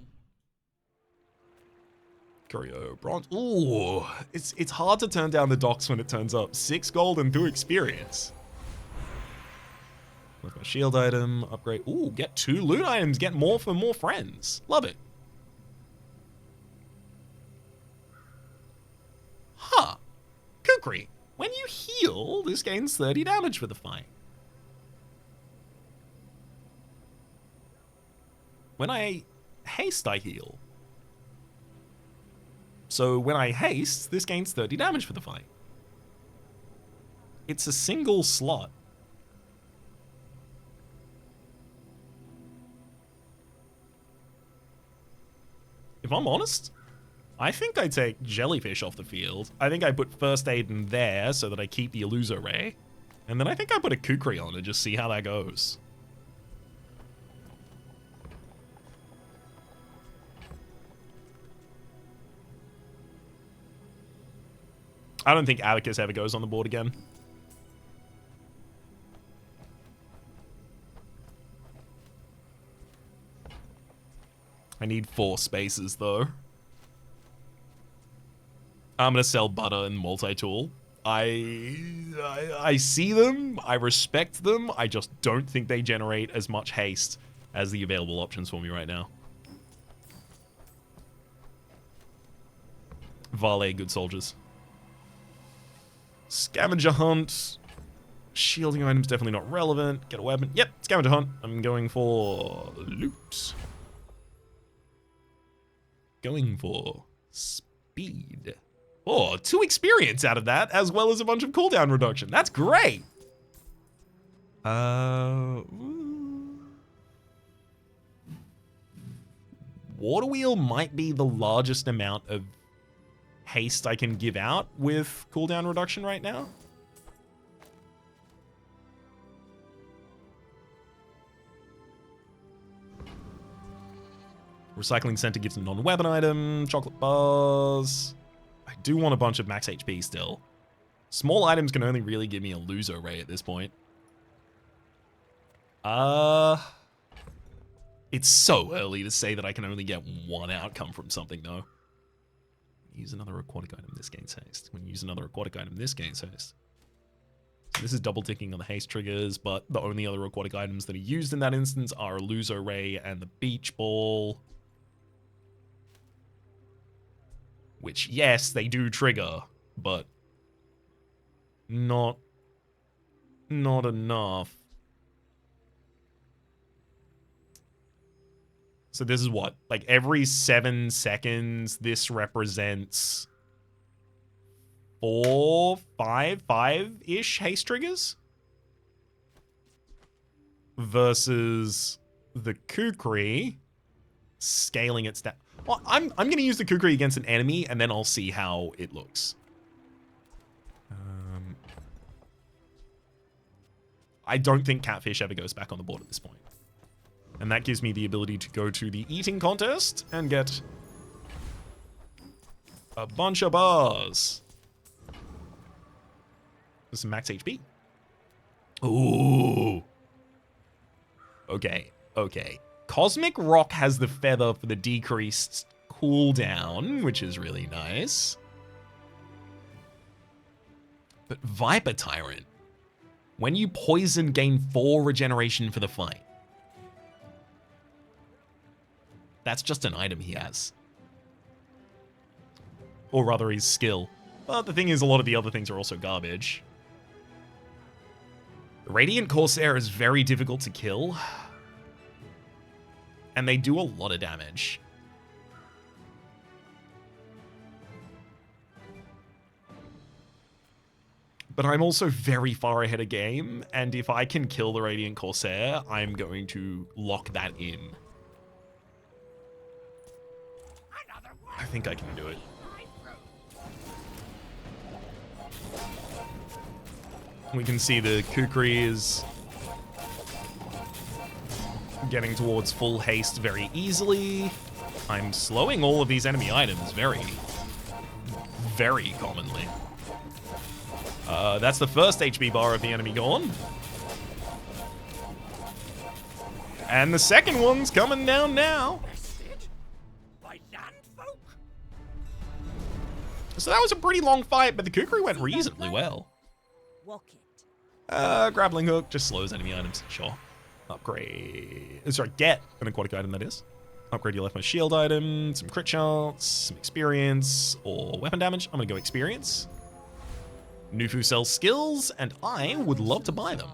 Curio bronze. Ooh, it's hard to turn down the docks when it turns up. 6 gold and 2 experience. With my shield item, upgrade. Ooh, get 2 loot items, get more for more friends. Love it. Huh. Kukri, when you heal, this gains 30 damage for the fight. When I haste, I heal. So when I haste, this gains 30 damage for the fight. It's a single slot. If I'm honest, I think I take Jellyfish off the field. I think I put First Aid in there so that I keep the Illuso Ray. And then I think I put a Kukri on and just see how that goes. I don't think Abacus ever goes on the board again. I need 4 spaces, though. I'm gonna sell butter and multi-tool. I see them, I respect them, I just don't think they generate as much haste as the available options for me right now. Valet, good soldiers. Scavenger hunt. Shielding items definitely not relevant. Get a weapon. Yep, scavenger hunt. I'm going for loot. Going for speed. Oh, 2 experience out of that, as well as a bunch of cooldown reduction. That's great. Water wheel might be the largest amount of haste I can give out with cooldown reduction right now. Recycling center gives a non-weapon item. Chocolate bars. I do want a bunch of max HP still. Small items can only really give me a loser ray at this point. It's so early to say that I can only get one outcome from something, though. Use another aquatic item, this gains haste. When you use another aquatic item, this gains haste. So this is double ticking on the haste triggers, but the only other aquatic items that are used in that instance are Luzo Ray and the Beach Ball. Which, yes, they do trigger, but not enough. So this is what? Like every 7 seconds, this represents 4, 5-ish haste triggers? Versus the Kukri scaling its down. Well, I'm going to use the Kukri against an enemy, and then I'll see how it looks. I don't think Catfish ever goes back on the board at this point. And that gives me the ability to go to the eating contest and get a bunch of bars. There's some max HP. Ooh. Okay. Cosmic Rock has the feather for the decreased cooldown, which is really nice. But Viper Tyrant. When you poison, gain 4 regeneration for the fight. That's just an item he has. Or rather, his skill. But the thing is, a lot of the other things are also garbage. The Radiant Corsair is very difficult to kill. And they do a lot of damage. But I'm also very far ahead of game, and if I can kill the Radiant Corsair, I'm going to lock that in. I think I can do it. We can see the Kukri is getting towards full haste very easily. I'm slowing all of these enemy items very commonly. That's the first HP bar of the enemy gone. And the second one's coming down now. So that was a pretty long fight, but the Kukri went reasonably well. Grappling hook just slows enemy items, sure. Upgrade, sorry, get an aquatic item, that is. Upgrade your leftmost shield item, some crit chance, some experience, or weapon damage. I'm gonna go experience. Nufu sells skills, and I would love to buy them.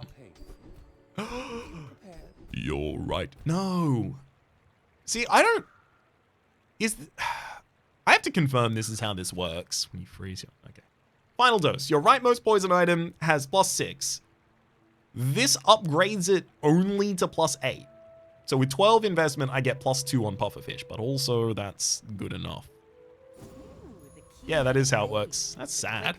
You're right. No. See, I don't... I have to confirm this is how this works. When you freeze your... Okay. Final dose. Your rightmost poison item has +6. This upgrades it only to +8. So with 12 investment, I get +2 on pufferfish, but also that's good enough. Yeah, that is how it works. That's sad.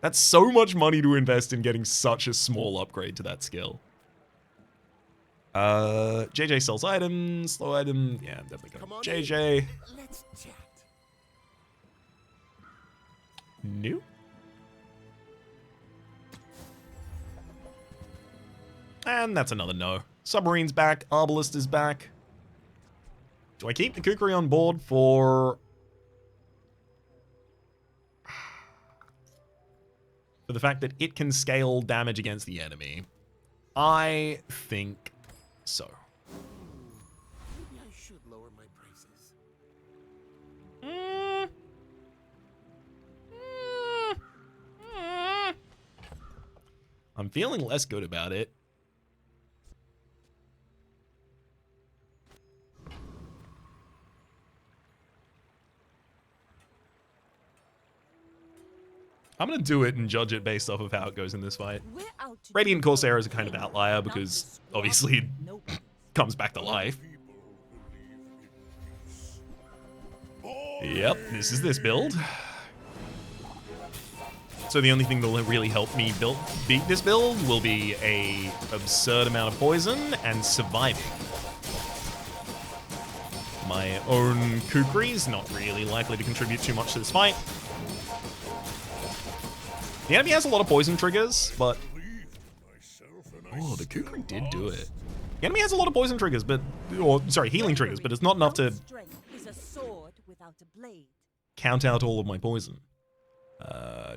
That's so much money to invest in getting such a small upgrade to that skill. JJ sells items, slow item. Yeah, I'm definitely going JJ. Let's chat. New. And that's another no. Submarine's back. Arbalist is back. Do I keep the Kukri on board for the fact that it can scale damage against the enemy? I think so. Maybe I should lower my prices. I'm feeling less good about it. I'm going to do it and judge it based off of how it goes in this fight. Radiant Corsair is a kind of outlier because obviously it comes back to life. Yep, this is this build. So the only thing that will really help me beat this build will be a absurd amount of poison and surviving. my own kukris, not really likely to contribute too much to this fight. The enemy has a lot of poison triggers, but... Oh, the kukri did do it. The enemy has a lot of poison triggers, but... Or, sorry, healing triggers, but it's not enough to Is a sword without a blade. count out all of my poison.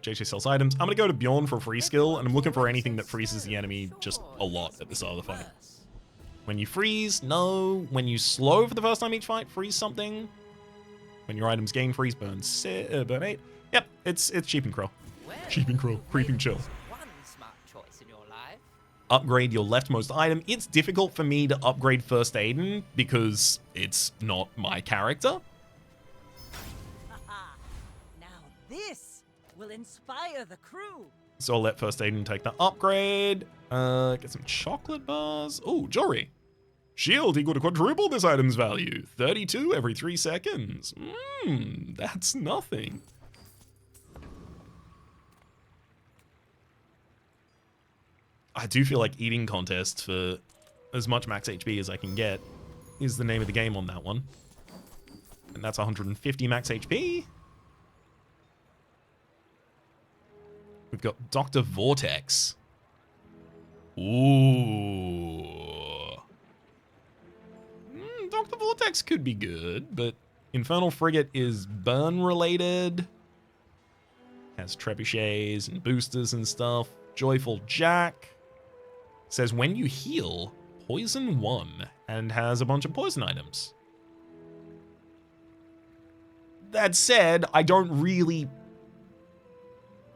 JJ sells items. I'm gonna go to Bjorn for a free skill, and I'm looking for anything that freezes the enemy just a lot at the start of the fight. When you freeze, no. When you slow for the first time each fight, freeze something. When your items gain freeze, burn 8. Yep, it's cheap and crow. Cheap and crow, creeping chill. One smart choice in your life. Upgrade your leftmost item. It's difficult for me to upgrade First Aiden because it's not my character. Haha. Now this will inspire the crew. So I'll let First Aiden take the upgrade. Get some chocolate bars. Oh, jewelry. Shield equal to quadruple this item's value. 32 every 3 seconds. That's nothing. I do feel like eating contests for as much max HP as I can get is the name of the game on that one. And that's 150 max HP. We've got Dr. Vortex. Ooh. Dr. Vortex could be good, but Infernal Frigate is burn related. Has trebuchets and boosters and stuff. Joyful Jack says when you heal, poison 1 and has a bunch of poison items. That said, I don't really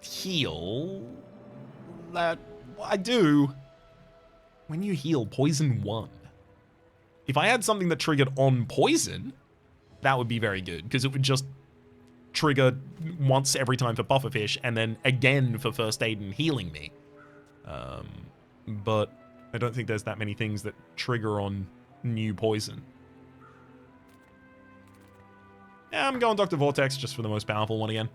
heal. That I do. When you heal, poison 1. If I had something that triggered on poison, that would be very good, because it would just trigger once every time for Pufferfish, and then again for First Aid and healing me. But I don't think there's that many things that trigger on new poison. Yeah, I'm going Dr. Vortex just for the most powerful one again.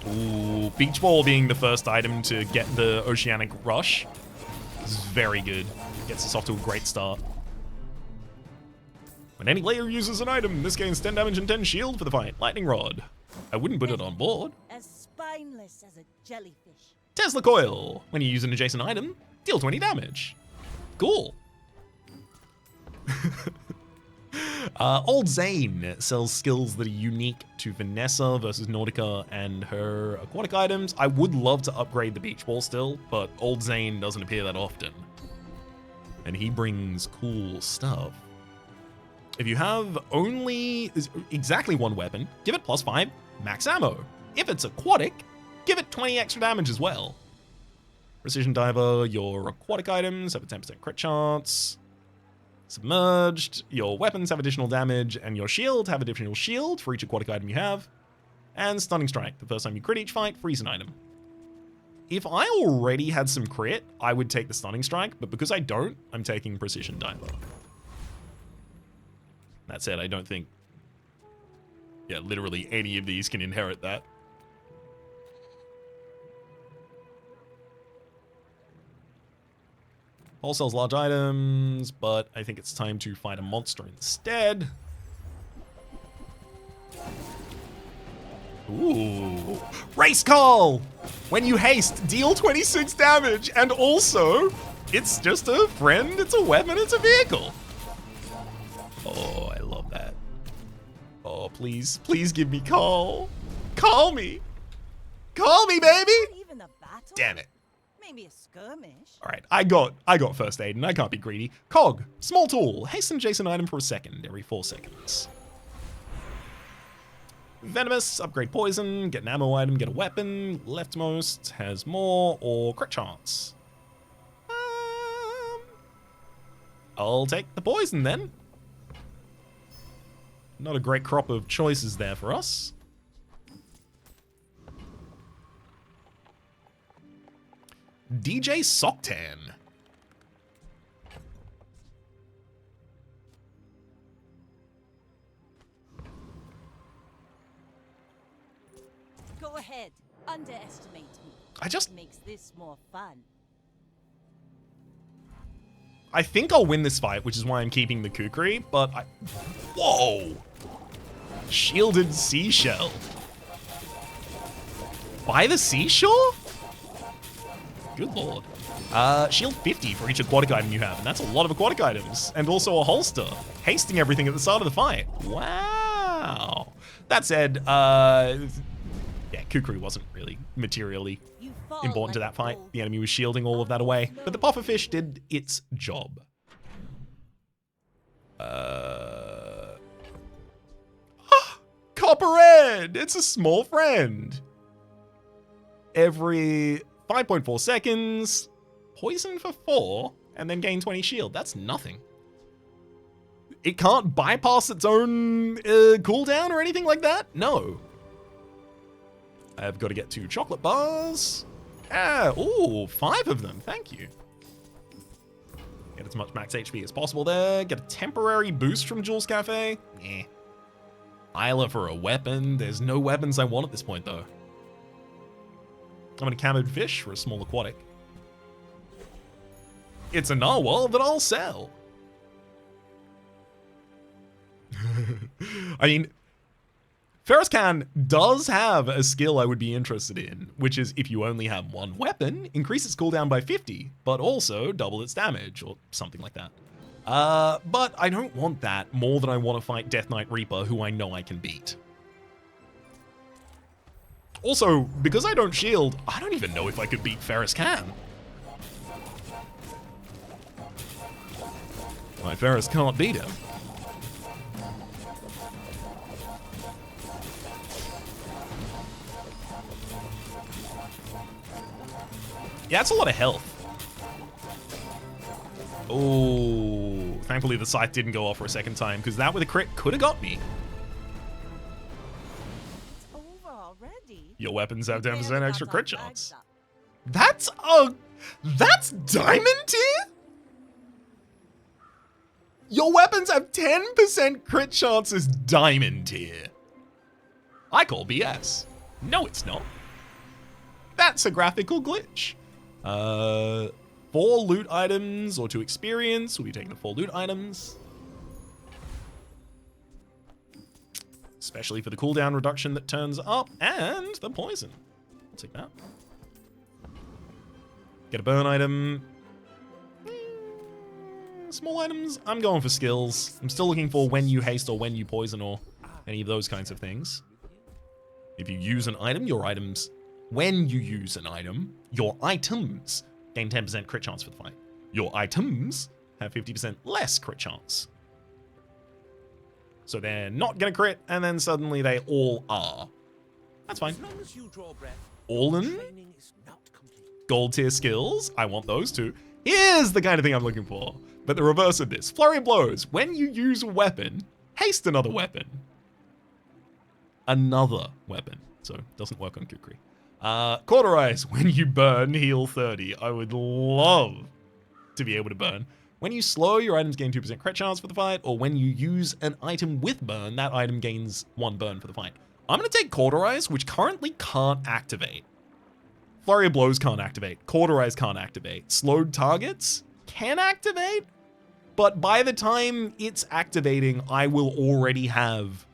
Ooh, Beach Ball being the first item to get the Oceanic Rush is very good. Gets us off to a great start. When any player uses an item, this gains 10 damage and 10 shield for the fight. Lightning Rod. I wouldn't put it on board. As spineless as a jellyfish. Tesla Coil. When you use an adjacent item, deal 20 damage. Cool. Old Zane sells skills that are unique to Vanessa versus Nautica and her aquatic items. I would love to upgrade the beach ball still, but Old Zane doesn't appear that often. And he brings cool stuff. If you have only exactly one weapon, give it +5 max ammo. If it's aquatic, give it 20 extra damage as well. Precision Diver, your aquatic items have a 10% crit chance. Submerged, your weapons have additional damage, and your shield have additional shield for each aquatic item you have. And Stunning Strike, the first time you crit each fight, freeze an item. If I already had some crit, I would take the Stunning Strike, but because I don't, I'm taking Precision Diver. That said, I don't think, yeah, literally any of these can inherit that. Paul sells large items, but I think it's time to fight a monster instead. Ooh. Race Call! When you haste, deal 26 damage, and also, it's just a friend, it's a weapon, it's a vehicle. Oh, I love that. Oh, please, please give me Call. Call me. Call me, baby! Not even a battle? Damn it. Maybe a skirmish. All right, I got First Aid, and I can't be greedy. Cog, small tool, hasten adjacent item for a second every 4 seconds. Venomous, upgrade poison, get an ammo item, get a weapon. Leftmost has more or crit chance. I'll take the poison then. Not a great crop of choices there for us. DJ Socktan. Go ahead. Underestimate me. It makes this more fun. I think I'll win this fight, which is why I'm keeping the Kukri, but Whoa! Shielded seashell. By the seashore? Good lord. Shield 50 for each aquatic item you have, and that's a lot of aquatic items. And also a holster, hasting everything at the start of the fight. Wow. That said, yeah, Kukri wasn't really materially important to that fight. The enemy was shielding all of that away, but the pufferfish did its job. Copperhead! It's a small friend. Every 5.4 seconds, poison for 4, and then gain 20 shield. That's nothing. It can't bypass its own cooldown or anything like that? No. I've got to get 2 chocolate bars. Ooh, 5 of them. Thank you. Get as much max HP as possible there. Get a temporary boost from Jules Cafe. Eh. Isla for a weapon. There's no weapons I want at this point, though. I'm going to camoed fish for a small aquatic. It's a narwhal that I'll sell. I mean, Ferrous does have a skill I would be interested in, which is if you only have 1 weapon, increase its cooldown by 50, but also double its damage, or something like that. But I don't want that more than I want to fight Death Knight Reaper, who I know I can beat. Also, because I don't shield, I don't even know if I could beat Ferrous. My Ferrous can't beat him. Yeah, that's a lot of health. Oh, thankfully the scythe didn't go off for a second time, because that with a crit could have got me. It's over already. Your weapons have 10% extra crit chance. That's diamond tier? Your weapons have 10% crit chance as diamond tier. I call BS. No, it's not. That's a graphical glitch. 4 loot items or 2 experience. We'll be taking the 4 loot items. Especially for the cooldown reduction that turns up and the poison. I'll take that. Get a burn item. Small items. I'm going for skills. I'm still looking for when you haste or when you poison or any of those kinds of things. If you use an item, your items... When you use an item, your items gain 10% crit chance for the fight. Your items have 50% less crit chance. So they're not gonna crit, and then suddenly they all are. That's fine. All in gold tier skills. I want those too. Here's the kind of thing I'm looking for. But the reverse of this. Flurry of blows. When you use a weapon, haste another weapon. Another weapon. So it doesn't work on Kukri. Cauterize. When you burn, heal 30. I would love to be able to burn. When you slow, your items gain 2% crit chance for the fight, or when you use an item with burn, that item gains 1 burn for the fight. I'm going to take Cauterize, which currently can't activate. Flurry of Blows can't activate. Cauterize can't activate. Slowed targets can activate, but by the time it's activating, I will already have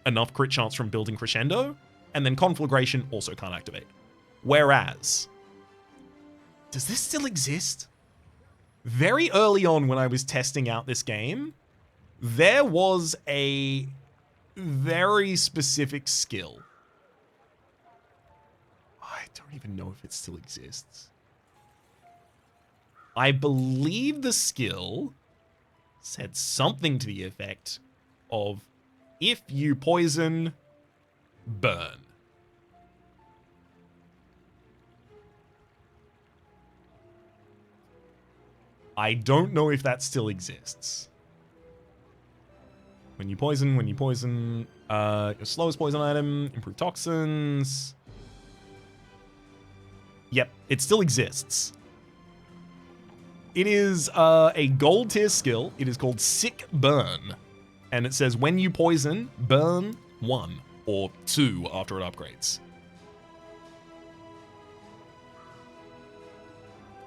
enough crit chance from building Crescendo, and then Conflagration also can't activate. Whereas, does this still exist? Very early on when I was testing out this game, there was a very specific skill. I don't even know if it still exists. I believe the skill said something to the effect of, if you poison, burn. I don't know if that still exists. When you poison, your slowest poison item, improve toxins. Yep, it still exists. It is a gold tier skill. It is called Sick Burn. And it says when you poison, burn 1 or 2 after it upgrades.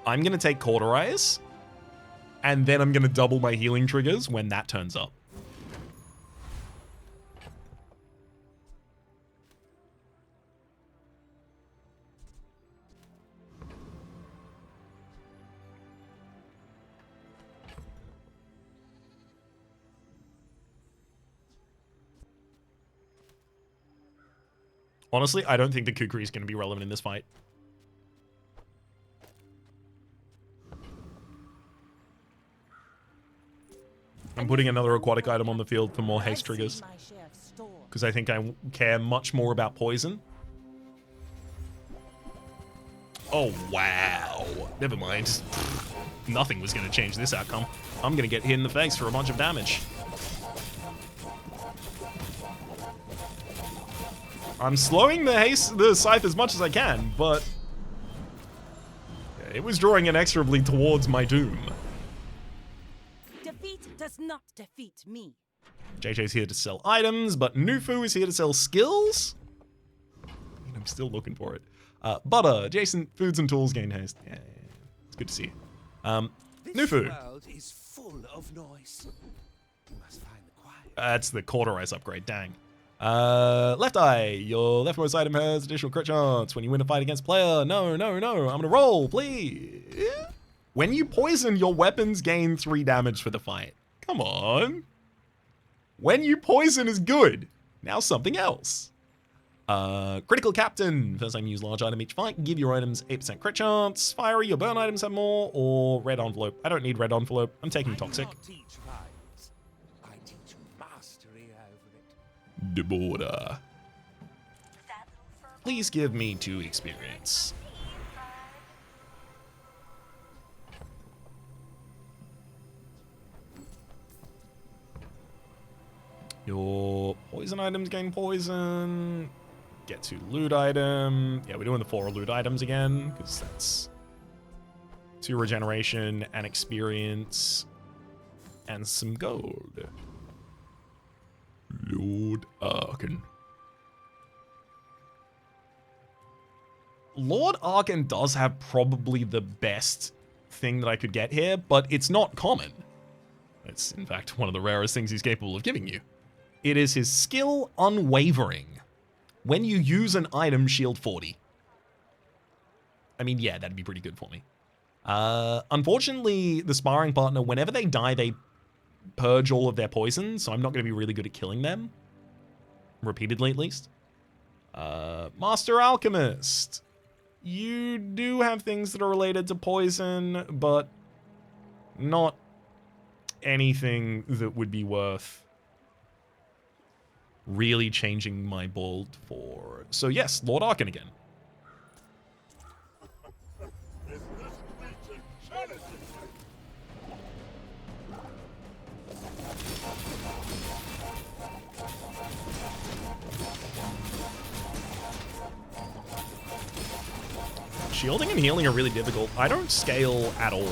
I'm going to take Cauterize, and then I'm going to double my healing triggers when that turns up. Honestly, I don't think the Kukri is going to be relevant in this fight. I'm putting another aquatic item on the field for more haste triggers, because I think I care much more about poison. Oh, wow. Never mind. Nothing was going to change this outcome. I'm going to get hit in the face for a bunch of damage. I'm slowing the scythe as much as I can, but it was drawing inexorably towards my doom. Defeat does not defeat me. JJ's here to sell items, but Nufu is here to sell skills. I'm still looking for it. Butter, adjacent foods and tools gain haste. Yeah, it's good to see you. Nufu. World is full of noise. You must find the quiet. That's the Cauterize upgrade, dang. Left eye. Your leftmost item has additional crit chance when you win a fight against player. No. I'm gonna roll, please. When you poison, your weapons gain 3 damage for the fight. Come on. When you poison is good. Now something else. Critical Captain. First time you use large item each fight. Give your items 8% crit chance. Fiery or burn items have more. Or red envelope. I don't need red envelope. I'm taking toxic. I do not teach violence. I teach mastery over it. The border. Please give me 2 experience. Your poison items gain poison. Get to loot item. Yeah, we're doing the 4 loot items again, because that's 2 regeneration and experience and some gold. Lord Arkan. Lord Arkan does have probably the best thing that I could get here, but it's not common. It's, in fact, one of the rarest things he's capable of giving you. It is his skill Unwavering. When you use an item, shield 40. I mean, yeah, that'd be pretty good for me. Unfortunately, the sparring partner, whenever they die, they purge all of their poison, so I'm not going to be really good at killing them. Repeatedly, at least. Master Alchemist. You do have things that are related to poison, but not anything that would be worth really changing my build for. So yes, Lord Arkan again. Shielding and healing are really difficult. I don't scale at all.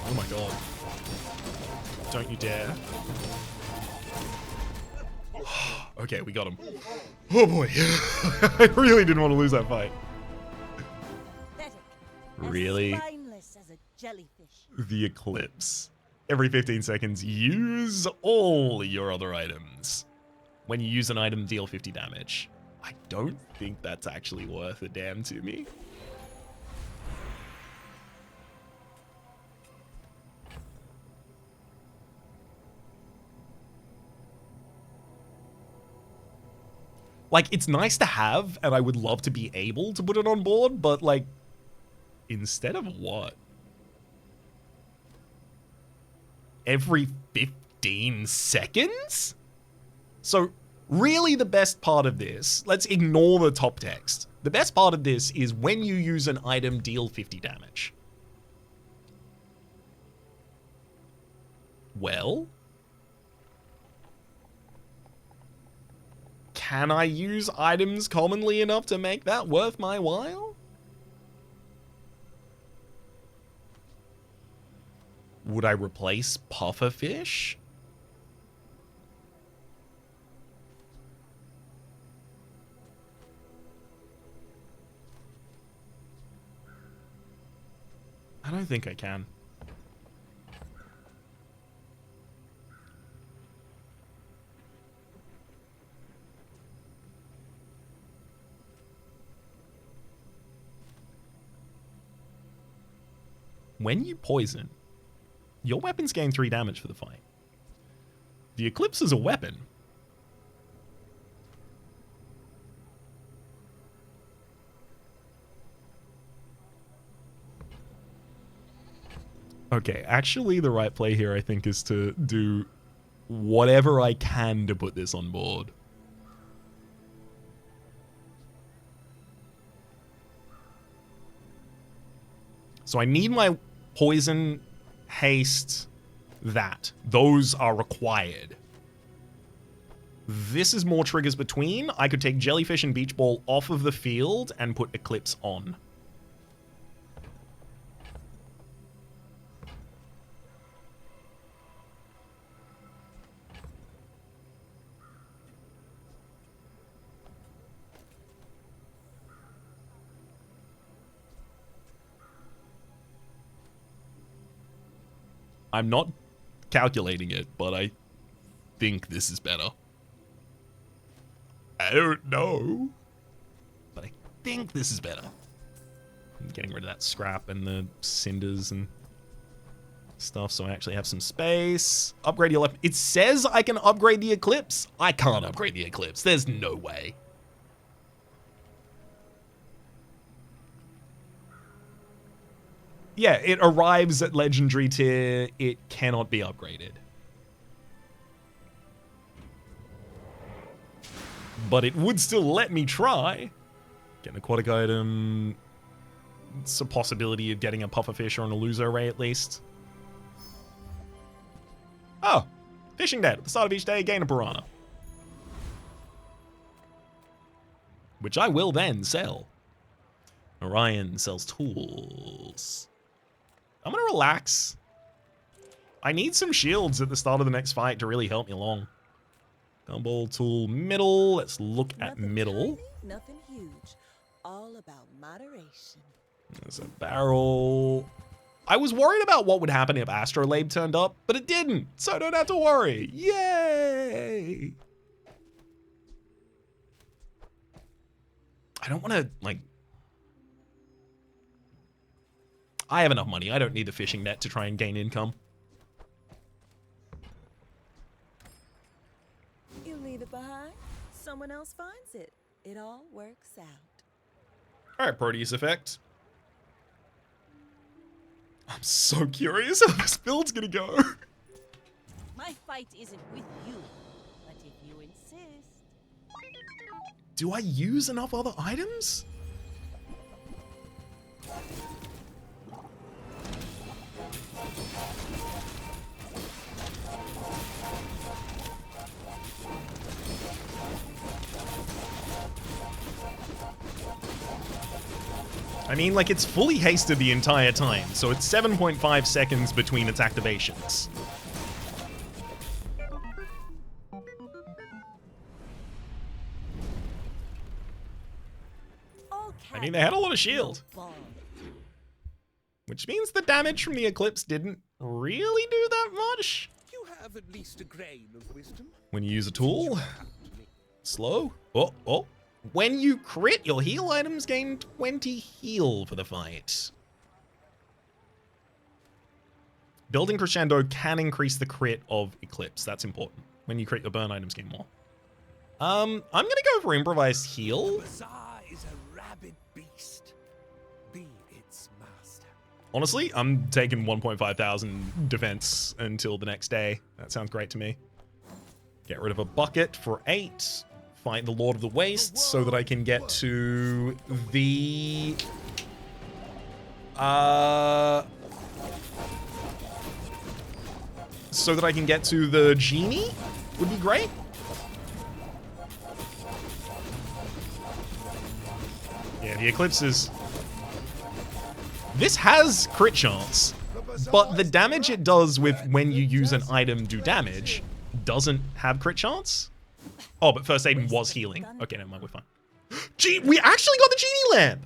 Oh my god. Don't you dare. Okay, we got him. Oh boy. I really didn't want to lose that fight. Really? As spineless as a jellyfish. The Eclipse. Every 15 seconds, use all your other items. When you use an item, deal 50 damage. I don't think that's actually worth a damn to me. Like, it's nice to have, and I would love to be able to put it on board, but, like, instead of what? Every 15 seconds? So, really the best part of this, let's ignore the top text. The best part of this is when you use an item, deal 50 damage. Well, can I use items commonly enough to make that worth my while? Would I replace pufferfish? I don't think I can. When you poison, your weapons gain 3 damage for the fight. The Eclipse is a weapon. Okay, actually the right play here, I think, is to do whatever I can to put this on board. So I need my poison, haste, that. Those are required. This is more triggers between. I could take Jellyfish and Beach Ball off of the field and put Eclipse on. I'm not calculating it, but I think this is better. I don't know, but I think this is better. I'm getting rid of that scrap and the cinders and stuff, so I actually have some space. Upgrade your left. It says I can upgrade the Eclipse. I can't upgrade the Eclipse. There's no way. Yeah, it arrives at Legendary tier. It cannot be upgraded. But it would still let me try. Get an aquatic item. It's a possibility of getting a pufferfish or an Illuso Ray at least. Oh, fishing net. At the start of each day, gain a piranha. Which I will then sell. Orion sells tools. I'm gonna relax. I need some shields at the start of the next fight to really help me along. Gumball tool middle. Let's look at middle. Tiny, nothing huge. All about moderation. There's a barrel. I was worried about what would happen if Astrolabe turned up, but it didn't, so I don't have to worry. Yay! I don't want to, like... I have enough money. I don't need the fishing net to try and gain income. You leave it behind, someone else finds it. It all works out. Alright, Proteus effect. I'm so curious how this build's gonna go. My fight isn't with you, but if you insist... Do I use enough other items? I mean, like, it's fully hasted the entire time, so it's 7.5 seconds between its activations. I mean, they had a lot of shield. Which means the damage from the Eclipse didn't really do that much. You have at least a grain of wisdom. When you use a tool. Slow. Oh, oh. When you crit, your heal items gain 20 heal for the fight. Building Crescendo can increase the crit of Eclipse. That's important. When you crit, your burn items gain more. I'm gonna go for improvised heal. Bazaar is a rabid beast. Be its master. Honestly, I'm taking 1.5 thousand defense until the next day. That sounds great to me. Get rid of a bucket for 8. Fight the Lord of the Wastes so that I can get to the... so that I can get to the genie would be great. Yeah, the Eclipse is... This has crit chance, but the damage it does with when you use an item do damage doesn't have crit chance. Oh, but First Aid was healing. Okay, never mind, we're fine. Gee, we actually got the genie lamp!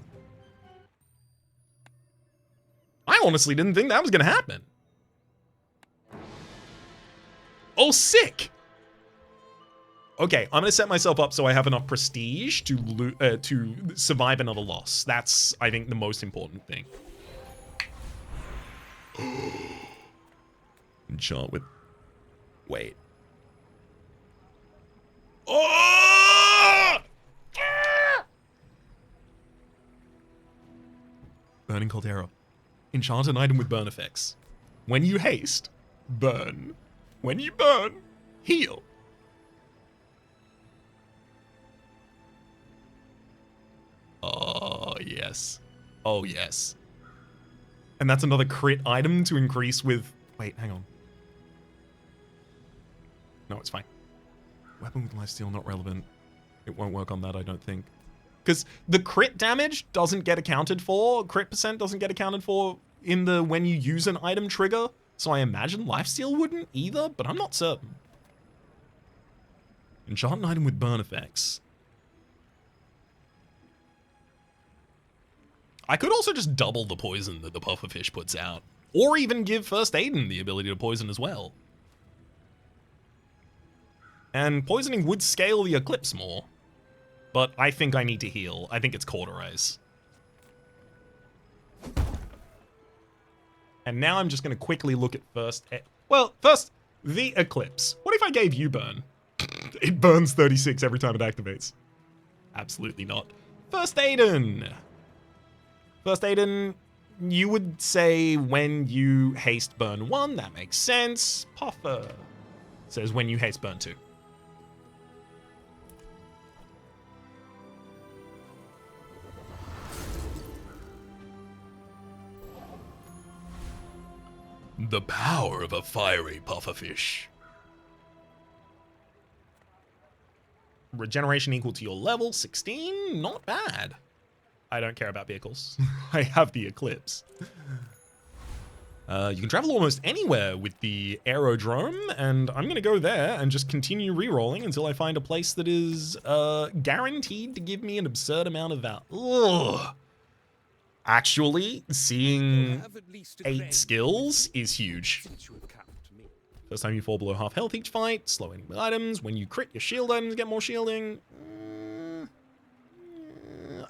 I honestly didn't think that was going to happen. Oh, sick. Okay, I'm going to set myself up so I have enough prestige to survive another loss. That's, I think, the most important thing. Enchant with... Wait. Oh! Burning Caldera. Enchant an item with burn effects. When you haste, burn. When you burn, heal. Oh, yes. Oh, yes. And that's another crit item to increase with... Wait, hang on. No, it's fine. Weapon with lifesteal, not relevant. It won't work on that, I don't think. Because the crit damage doesn't get accounted for. Crit percent doesn't get accounted for in the when you use an item trigger. So I imagine lifesteal wouldn't either, but I'm not certain. Enchant an item with burn effects. I could also just double the poison that the pufferfish puts out. Or even give First Aiden the ability to poison as well. And poisoning would scale the Eclipse more. But I think I need to heal. I think it's Cauterize. And now I'm just going to quickly look at first the Eclipse. What if I gave you burn? It burns 36 every time it activates. Absolutely not. First Aiden. First Aiden, you would say when you haste burn 1. That makes sense. Puffer says when you haste burn 2. The power of a fiery pufferfish. Regeneration equal to your level, 16, not bad. I don't care about vehicles. I have the Eclipse. You can travel almost anywhere with the aerodrome, and I'm going to go there and just continue re-rolling until I find a place that is guaranteed to give me an absurd amount of value. Ugh. Actually, seeing 8 skills is huge. First time you fall below half health each fight, slow enemy items. When you crit, your shield items get more shielding.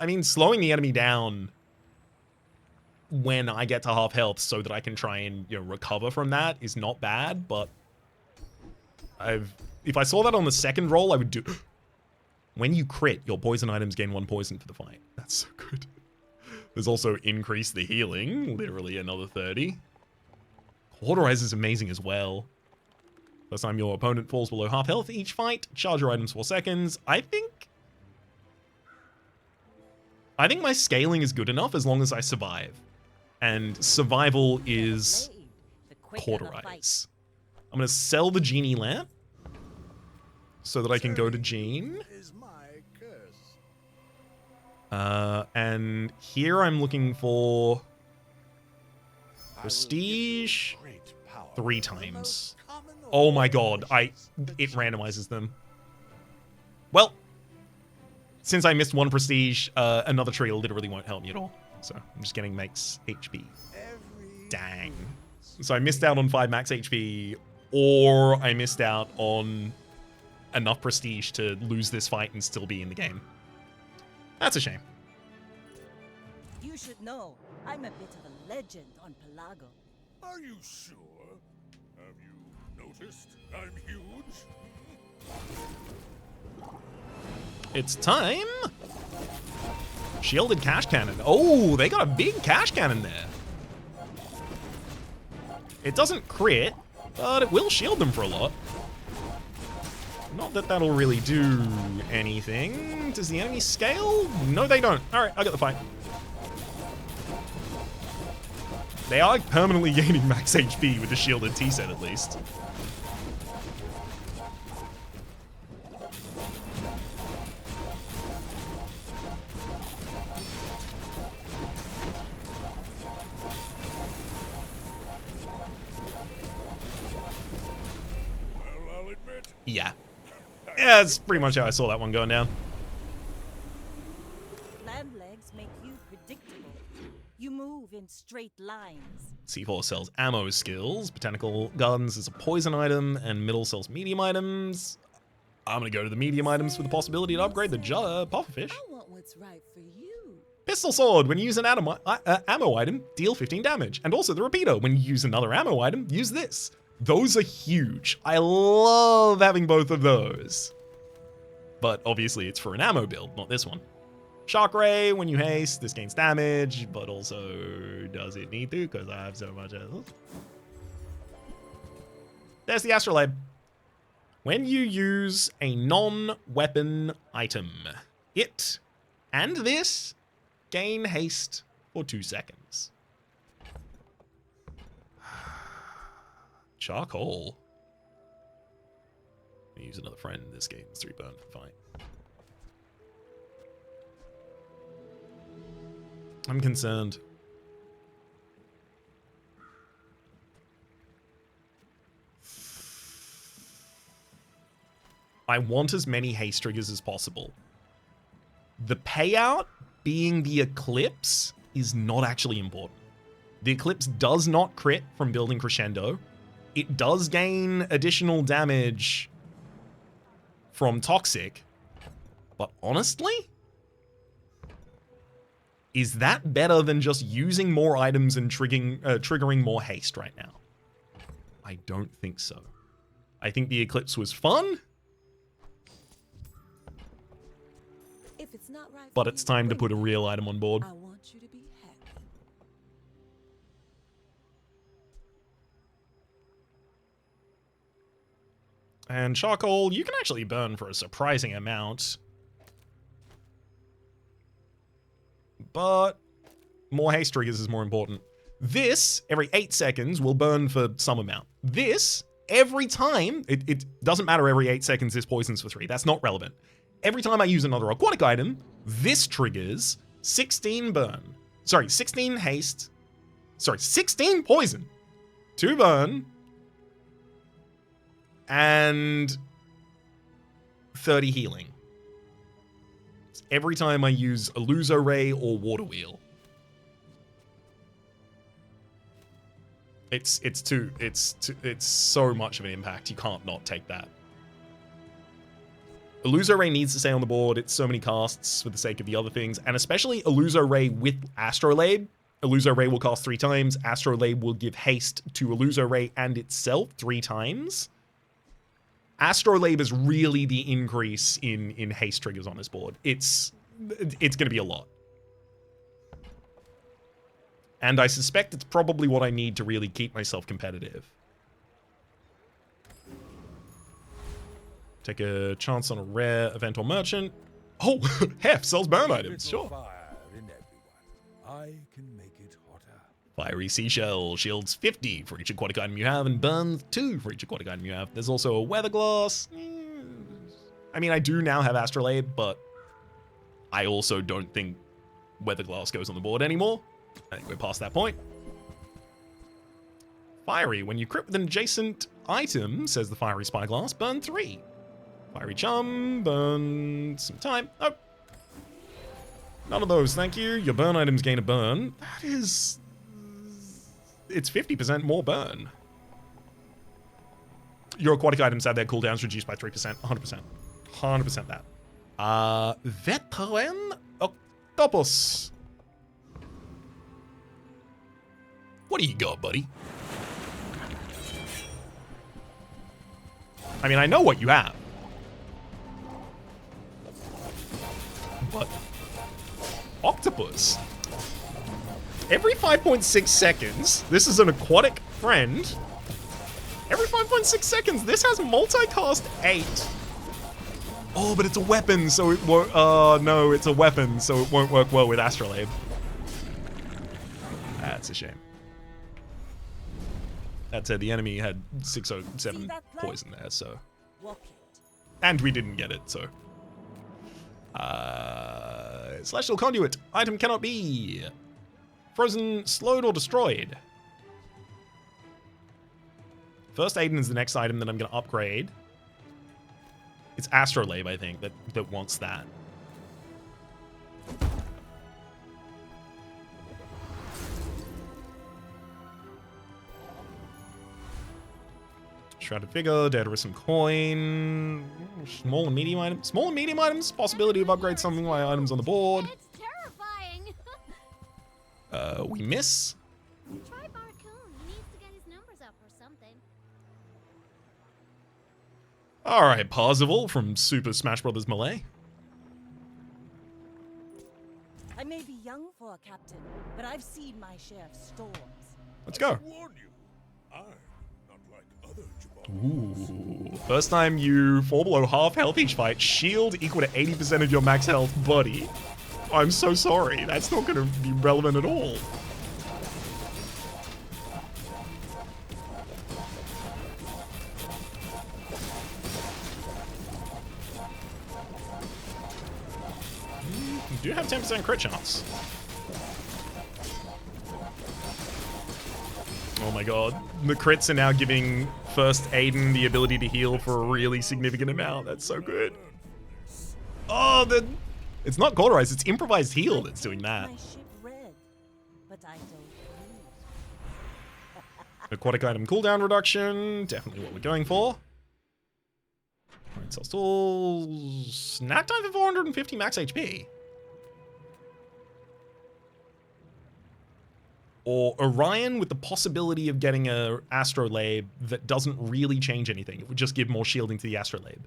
I mean, slowing the enemy down when I get to half health so that I can try and, you know, recover from that is not bad, but if I saw that on the second roll, I would do... When you crit, your poison items gain 1 poison for the fight. That's so good. There's also increase the healing, literally another 30. Cauterize is amazing as well. First time your opponent falls below half health each fight, charge your items 4 seconds. I think my scaling is good enough as long as I survive. And survival is Cauterize. I'm going to sell the genie lamp so that I can go to Jean. And here I'm looking for prestige 3 times. Oh my god, it randomizes them. Well, since I missed 1 prestige, another tree literally won't help me at all. So I'm just getting max HP. Dang. So I missed out on 5 max HP, or I missed out on enough prestige to lose this fight and still be in the game. That's a shame. You should know, I'm a bit of a legend on Pelago. Are you sure? Have you noticed I'm huge? It's time. Shielded cash cannon. Oh, they got a big cash cannon there. It doesn't crit, but it will shield them for a lot. Not that that'll really do anything. Does the enemy scale? No, they don't. All right, I got the fight. They are permanently gaining max HP with the shielded T-set at least. Yeah. Yeah, that's pretty much how I saw that one going down. and legs make you predictable. You move in straight lines. C4 sells ammo skills. Botanical Gardens is a poison item, and Middle sells medium items. I'm gonna go to the medium items for the possibility to upgrade the pufferfish. I want what's right for you. Pistol Sword, when you use an ammo item, deal 15 damage. And also the repeater, when you use another ammo item, use this. Those are huge. I love having both of those. But obviously it's for an ammo build, not this one. Shock Ray, when you haste, this gains damage, but also does it need to, because I have so much health. There's the Astrolabe. When you use a non-weapon item, it and this gain haste for 2 seconds. Charcoal. Use another friend. This gains 3 burn. Fine. I'm concerned. I want as many haste triggers as possible. The payout being the Eclipse is not actually important. The Eclipse does not crit from building Crescendo. It does gain additional damage from Toxic. But honestly, is that better than just using more items and triggering more haste right now? I don't think so. I think the Eclipse was fun, If it's not right but for it's you, time to bring put a it. real item on board. I want you to be happy. And charcoal, you can actually burn for a surprising amount. But more haste triggers is more important. This, every 8 seconds, will burn for some amount. This, every time, it doesn't matter every 8 seconds this poisons for 3. That's not relevant. Every time I use another aquatic item, this triggers 16 burn. Sorry, 16 haste. Sorry, 16 poison. 2 burn. And 30 healing. Every time I use Illuso Ray or Water Wheel. It's so much of an impact. You can't not take that. Illuso Ray needs to stay on the board. It's so many casts for the sake of the other things, and especially Illuso Ray with Astrolabe. Illuso Ray will cast 3 times. Astrolabe will give haste to Illuso Ray and itself 3 times. Astrolabe is really the increase in haste triggers on this board. It's going to be a lot. And I suspect it's probably what I need to really keep myself competitive. Take a chance on a rare event or merchant. Oh, Hef sells burn items, sure. Fire in everyone. I can make it hotter. Fiery Seashell shields 50 for each aquatic item you have and burns 2 for each aquatic item you have. There's also a Weather Glass. I mean, I do now have Astrolabe, but I also don't think Weather Glass goes on the board anymore. I think we're past that point. Fiery, when you crit with an adjacent item, says the Fiery Spyglass, burn 3. Fiery Chum, burn some time. Nope. None of those, thank you. Your burn items gain a burn. That is... It's 50% more burn. Your aquatic items have their cooldowns reduced by 3%. 100%. 100% that. Veteran Octopus. What do you got, buddy? I mean, I know what you have. But... Octopus? Every 5.6 seconds, this is an aquatic friend. Every 5.6 seconds, this has multicast 8. Oh, but it's a weapon, so it won't... no, it's a weapon, so it won't work well with Astrolabe. That's a shame. That said, the enemy had 607 poison there, so... Walk it. And we didn't get it, so... Celestial Conduit. Item cannot be... Frozen, slowed, or destroyed. First Aiden is the next item that I'm going to upgrade. It's Astrolabe, I think, that wants that. Shrouded figure, dare to risk some coin. Small and medium items. Small and medium items. Possibility of upgrade something like items on the board. It's terrifying. We miss. Try Barcoon. He needs to get his numbers up or something. Alright, Parzival from Super Smash Bros. Melee. I may be young for a captain, but I've seen my share of storms. Let's go. Warn you, I'm not like other Jabbar. Ooh. First time you fall below half health each fight, shield equal to 80% of your max health, buddy. I'm so sorry. That's not going to be relevant at all. You do have 10% crit chance. Oh my god. The crits are now giving first Aiden the ability to heal for a really significant amount. That's so good. Oh, it's not cauterized, it's improvised heal that's doing that. My ship red, but I don't lose. Aquatic item cooldown reduction. Definitely what we're going for. Alright, Cell Stalls. Snack time for 450 max HP. Or Orion with the possibility of getting a Astrolabe that doesn't really change anything. It would just give more shielding to the Astrolabe.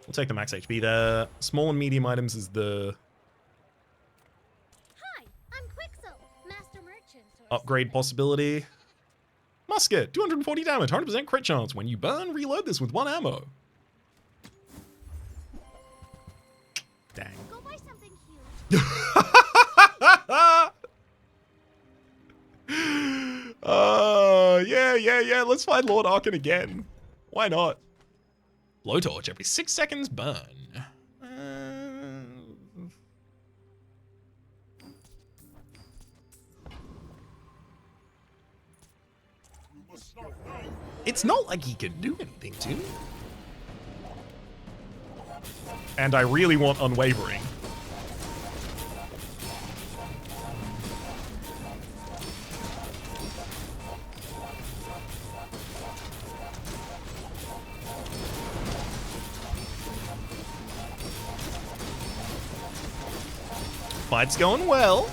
We'll take the max HP there. Small and medium items is the Hi, I'm Quixel, Master Merchant. upgrade possibility. Musket, 240 damage, 100% crit chance. When you burn, reload this with 1 ammo. Dang. Go buy something huge. Yeah. Let's find Lord Arkan again. Why not? Blowtorch every 6 seconds burn. It's not like he can do anything to me. And I really want Unwavering. Fight's going well.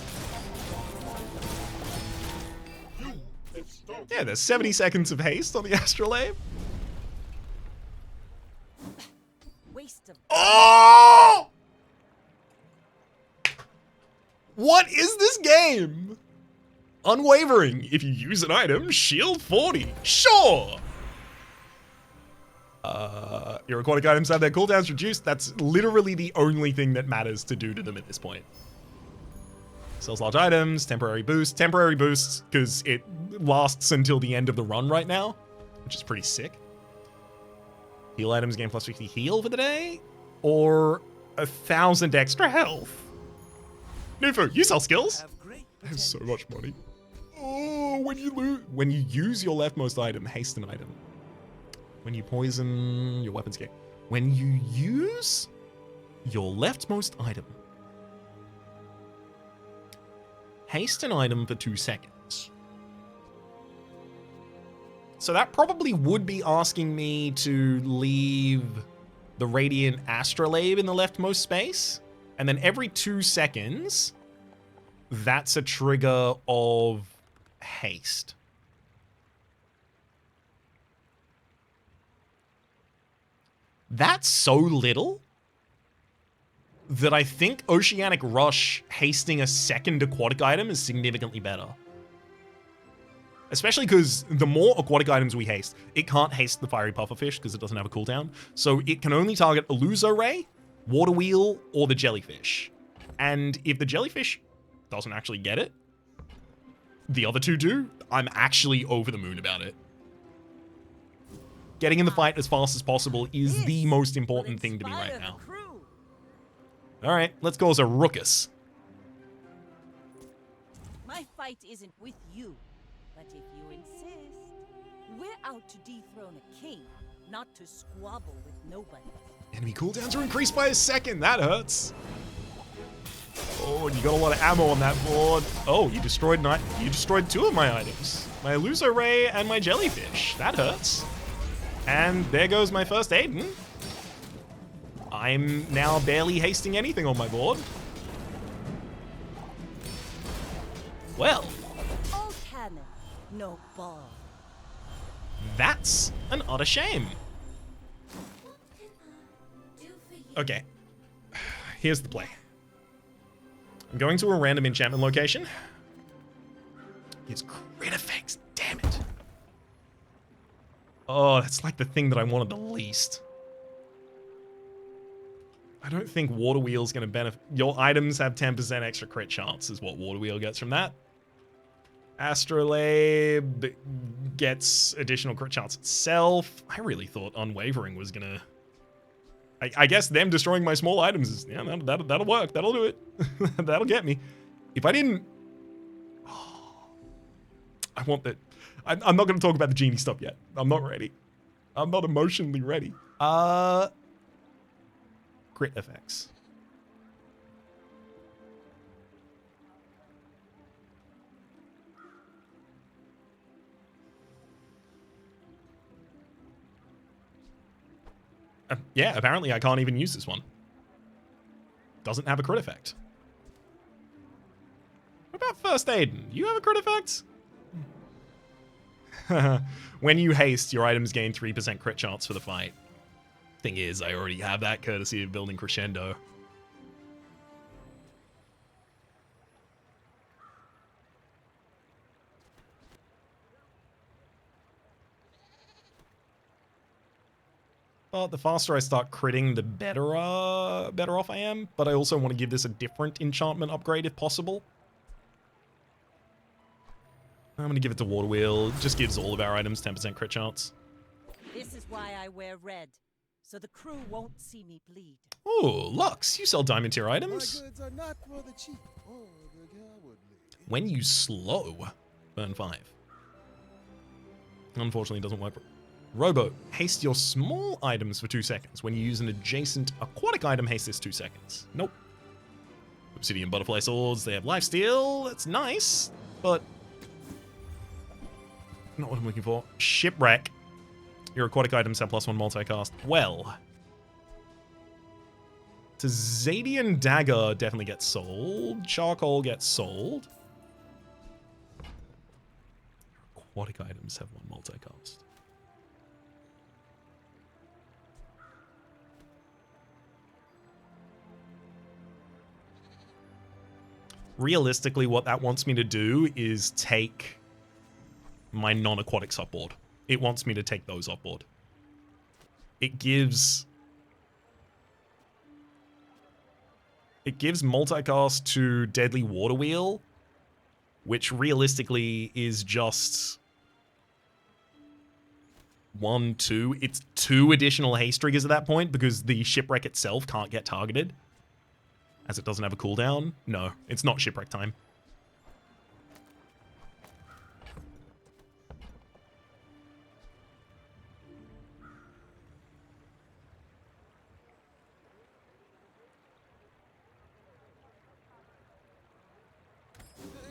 Yeah, there's 70 seconds of haste on the Astrolabe. Waste of Oh! What is this game? Unwavering. If you use an item, shield 40. Sure. Your aquatic items have their cooldowns reduced. That's literally the only thing that matters to do to them at this point. Sells large items, temporary boosts, because it lasts until the end of the run right now, which is pretty sick. Heal items gain plus 50 heal for the day, or 1,000 extra health. Nufu, you sell skills? There's so much money. Oh, when you use your leftmost item, haste an item. When you poison, your weapons gain. When you use your leftmost item, haste an item for 2 seconds. So that probably would be asking me to leave the Radiant Astrolabe in the leftmost space. And then every 2 seconds, that's a trigger of haste. That's so little that I think Oceanic Rush hasting a second aquatic item is significantly better. Especially because the more aquatic items we haste, it can't haste the Fiery Pufferfish because it doesn't have a cooldown. So it can only target Illuso Ray, Water Wheel, or the Jellyfish. And if the Jellyfish doesn't actually get it, the other two do, I'm actually over the moon about it. Getting in the fight as fast as possible is the most important thing to me right now. Alright, let's go as a Rookus. My fight isn't with you, but if you insist, we're out to dethrone a king, not to squabble with nobody. Enemy cooldowns are increased by a second. That hurts. Oh, and you got a lot of ammo on that board. Oh, you destroyed 2 of my items. My Illuso Ray and my Jellyfish. That hurts. And there goes my first Aiden. I'm now barely hasting anything on my board. Well, All cannon, no ball. that's an utter shame. Okay, here's the play. I'm going to a random enchantment location. It's crit effects, damn it. Oh, that's like the thing that I wanted the least. I don't think Water Wheel's going to benefit. Your items have 10% extra crit chance is what Water Wheel gets from that. Astrolabe gets additional crit chance itself. I really thought Unwavering was going to... I guess them destroying my small items is... Yeah, that'll work. That'll do it. That'll get me. If I didn't... Oh, I want that... I'm not going to talk about the genie stuff yet. I'm not ready. I'm not emotionally ready. Crit effects. Yeah, apparently I can't even use this one. Doesn't have a crit effect. What about First Aiden? You have a crit effect? When you haste, your items gain 3% crit chance for the fight. Thing is, I already have that courtesy of building Crescendo. But the faster I start critting, the better off I am. But I also want to give this a different enchantment upgrade if possible. I'm going to give it to Water Wheel. It just gives all of our items 10% crit chance. This is why I wear red, so the crew won't see me bleed. Oh, Lux, you sell diamond tier My items. goods are not for the cheap or the cowardly. When you slow, burn 5. Unfortunately, it doesn't work. Robo, haste your small items for 2 seconds. When you use an adjacent aquatic item, haste this 2 seconds. Nope. Obsidian butterfly swords, they have lifesteal. That's nice, but not what I'm looking for. Shipwreck. Your aquatic items have +1 multicast. Well, Tazadian Dagger definitely gets sold. Charcoal gets sold. Your aquatic items have 1 multicast. Realistically, what that wants me to do is take my non-aquatic subboard. It wants me to take those off board. It gives multicast to Deadly Water Wheel, which realistically is just 1, 2. It's 2 additional haste triggers at that point because the shipwreck itself can't get targeted. As it doesn't have a cooldown. No, it's not shipwreck time.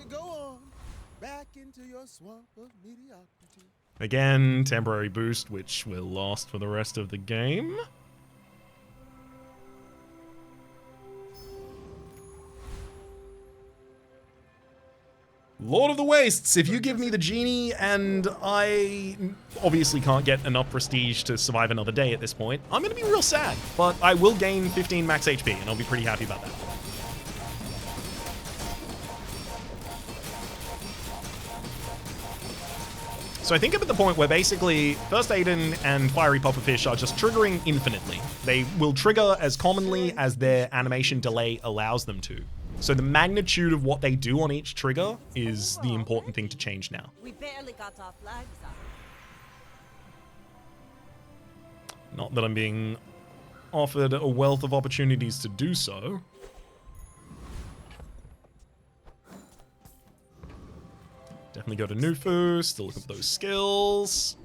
Go on, back into your swamp of mediocrity. Again, temporary boost, which will last for the rest of the game. Lord of the Wastes, if you give me the genie and I obviously can't get enough prestige to survive another day at this point, I'm going to be real sad, but I will gain 15 max HP and I'll be pretty happy about that. So I think I'm at the point where basically First Aiden and Fiery Pufferfish are just triggering infinitely. They will trigger as commonly as their animation delay allows them to. So the magnitude of what they do on each trigger is the important thing to change now. We barely got our flags up. Not that I'm being offered a wealth of opportunities to do so. Definitely go to Nufu, still looking for those skills.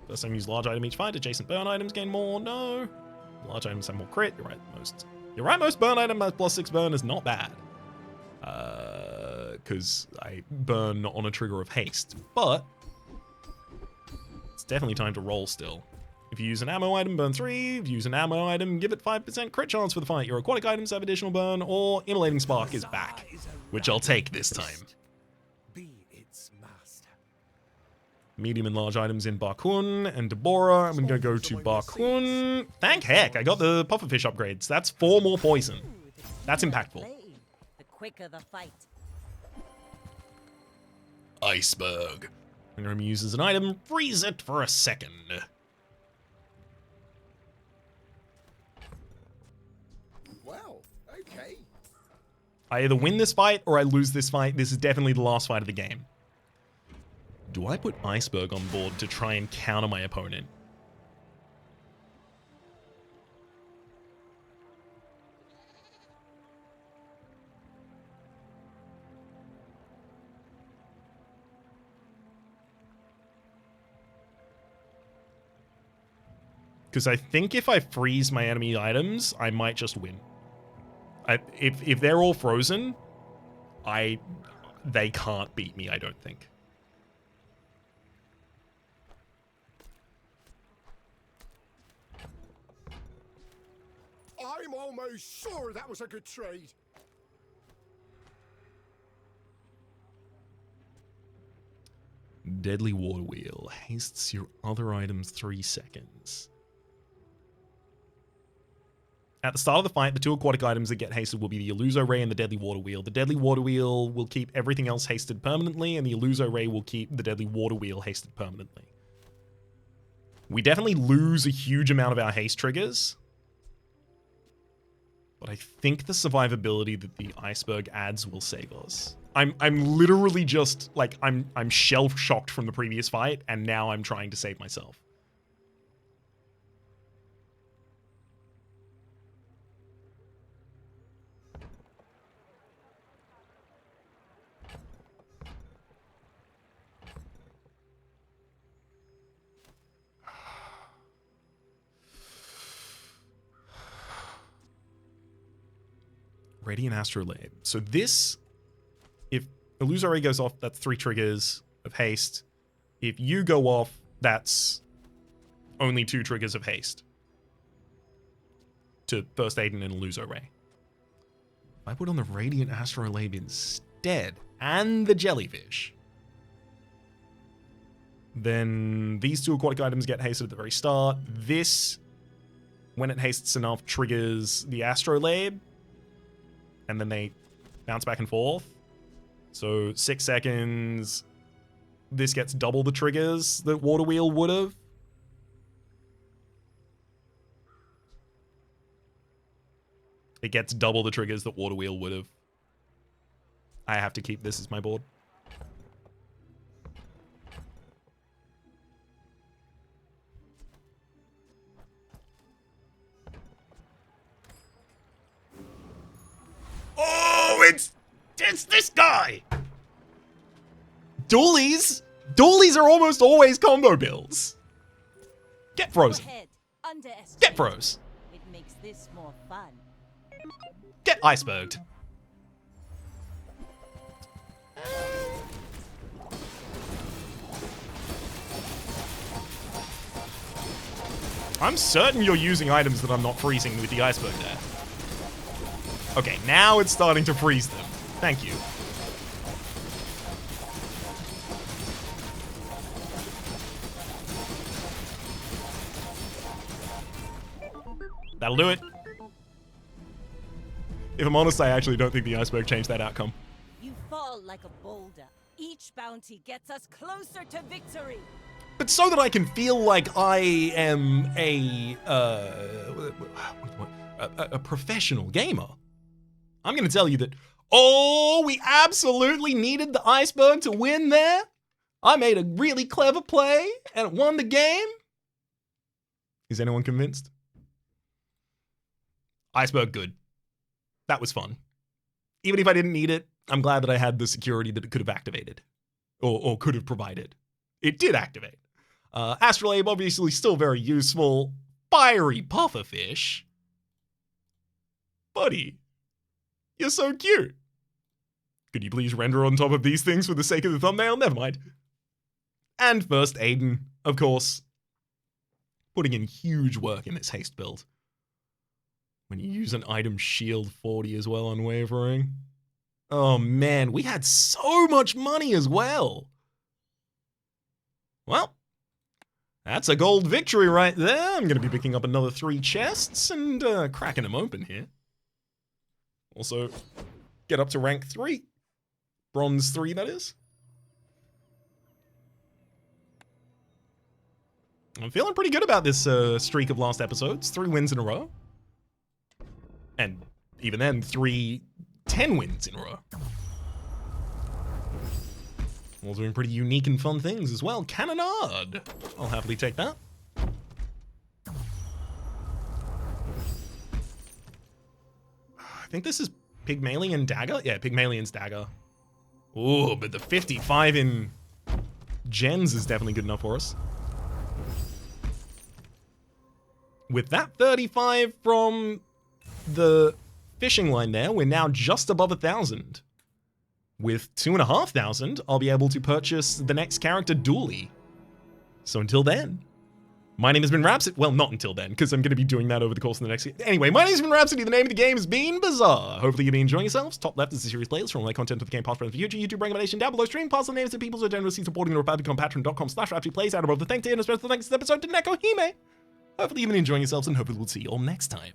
First time use large item each fight, adjacent burn items gain more, no. Large items have more crit, you're right, most burn item has +6 burn is not bad. Because I burn on a trigger of haste, but it's definitely time to roll still. If you use an ammo item, burn 3. If you use an ammo item, give it 5% crit chance for the fight. Your aquatic items have additional burn, or Immolating Spark is back, which I'll take this time. Be its master. Medium and large items in Barkun and Deborah. I'm going to go to Barkun. Thank heck, I got the pufferfish upgrades. That's 4 more poison. That's impactful. The quicker the fight. Iceberg. I'm going to use as an item. Freeze it for a second. Well, okay. I either win this fight or I lose this fight. This is definitely the last fight of the game. Do I put Iceberg on board to try and counter my opponent? Because I think if I freeze my enemy items, I might just win. If they're all frozen, they can't beat me, I don't think. I'm almost sure that was a good trade. Deadly Water Wheel hastes your other items 3 seconds. At the start of the fight, the 2 aquatic items that get hasted will be the Illuso Ray and the Deadly Water Wheel. The Deadly Water Wheel will keep everything else hasted permanently, and the Illuso Ray will keep the Deadly Water Wheel hasted permanently. We definitely lose a huge amount of our haste triggers, but I think the survivability that the Iceberg adds will save us. I'm literally just, like, I'm shell-shocked from the previous fight, and now I'm trying to save myself. Radiant Astrolabe. So this, if Illusory goes off, that's 3 triggers of haste. If you go off, that's only 2 triggers of haste. To First Aid and Illuso Ray. If I put on the Radiant Astrolabe instead, and the Jellyfish, then these 2 aquatic items get hasted at the very start. This, when it hastes enough, triggers the Astrolabe, and then they bounce back and forth. So 6 seconds. This gets double the triggers that Water Wheel would have. It gets double the triggers that Water Wheel would have. I have to keep this as my board. Oh, it's this guy. Dualies are almost always combo builds. Get frozen. Ahead. Underestimate. Get froze. It makes this more fun. Get iceberged. I'm certain you're using items that I'm not freezing with the iceberg there. Okay, now it's starting to freeze them. Thank you. That'll do it. If I'm honest, I actually don't think the iceberg changed that outcome. You fall like a boulder. Each bounty gets us closer to victory. But so that I can feel like I am a professional gamer, I'm going to tell you that, oh, we absolutely needed the iceberg to win there. I made a really clever play and it won the game. Is anyone convinced? Iceberg good. That was fun. Even if I didn't need it, I'm glad that I had the security that it could have activated. Or could have provided. It did activate. Astrolabe, obviously still very useful. Fiery pufferfish. Buddy, you're so cute. Could you please render on top of these things for the sake of the thumbnail? Never mind. And First Aiden, of course. putting in huge work in this haste build. When you use an item shield 40 as well, unwavering. Oh man, we had so much money as well. Well, that's a gold victory right there. I'm going to be picking up another 3 chests and cracking them open here. Also, get up to rank 3. Bronze 3, that is. I'm feeling pretty good about this streak of last episodes. 3 wins in a row. And even then, 3 10 wins in a row. All doing pretty unique and fun things as well. Cannonade! I'll happily take that. I think this is Pygmalion Dagger? Yeah, Pygmalion's Dagger. Ooh, but the 55 in gens is definitely good enough for us. With that 35 from the fishing line there, we're now just above 1,000. With 2,500, I'll be able to purchase the next character dually. So until then, my name has been Rhapsody. Well, not until then, because I'm going to be doing that over the course of the next... Anyway, my name has been Rhapsody. The name of the game has been Bazaar. Hopefully you've been enjoying yourselves. Top left is the series playlist from all my content with the game past, present, future. YouTube recommendation down below. Stream past the names of people who are generously supporting the Republic on patreon.com/RhapsodyPlays. Out above the thank you and a special thanks to this episode to Neko Hime. Hopefully you've been enjoying yourselves and hopefully we'll see you all next time.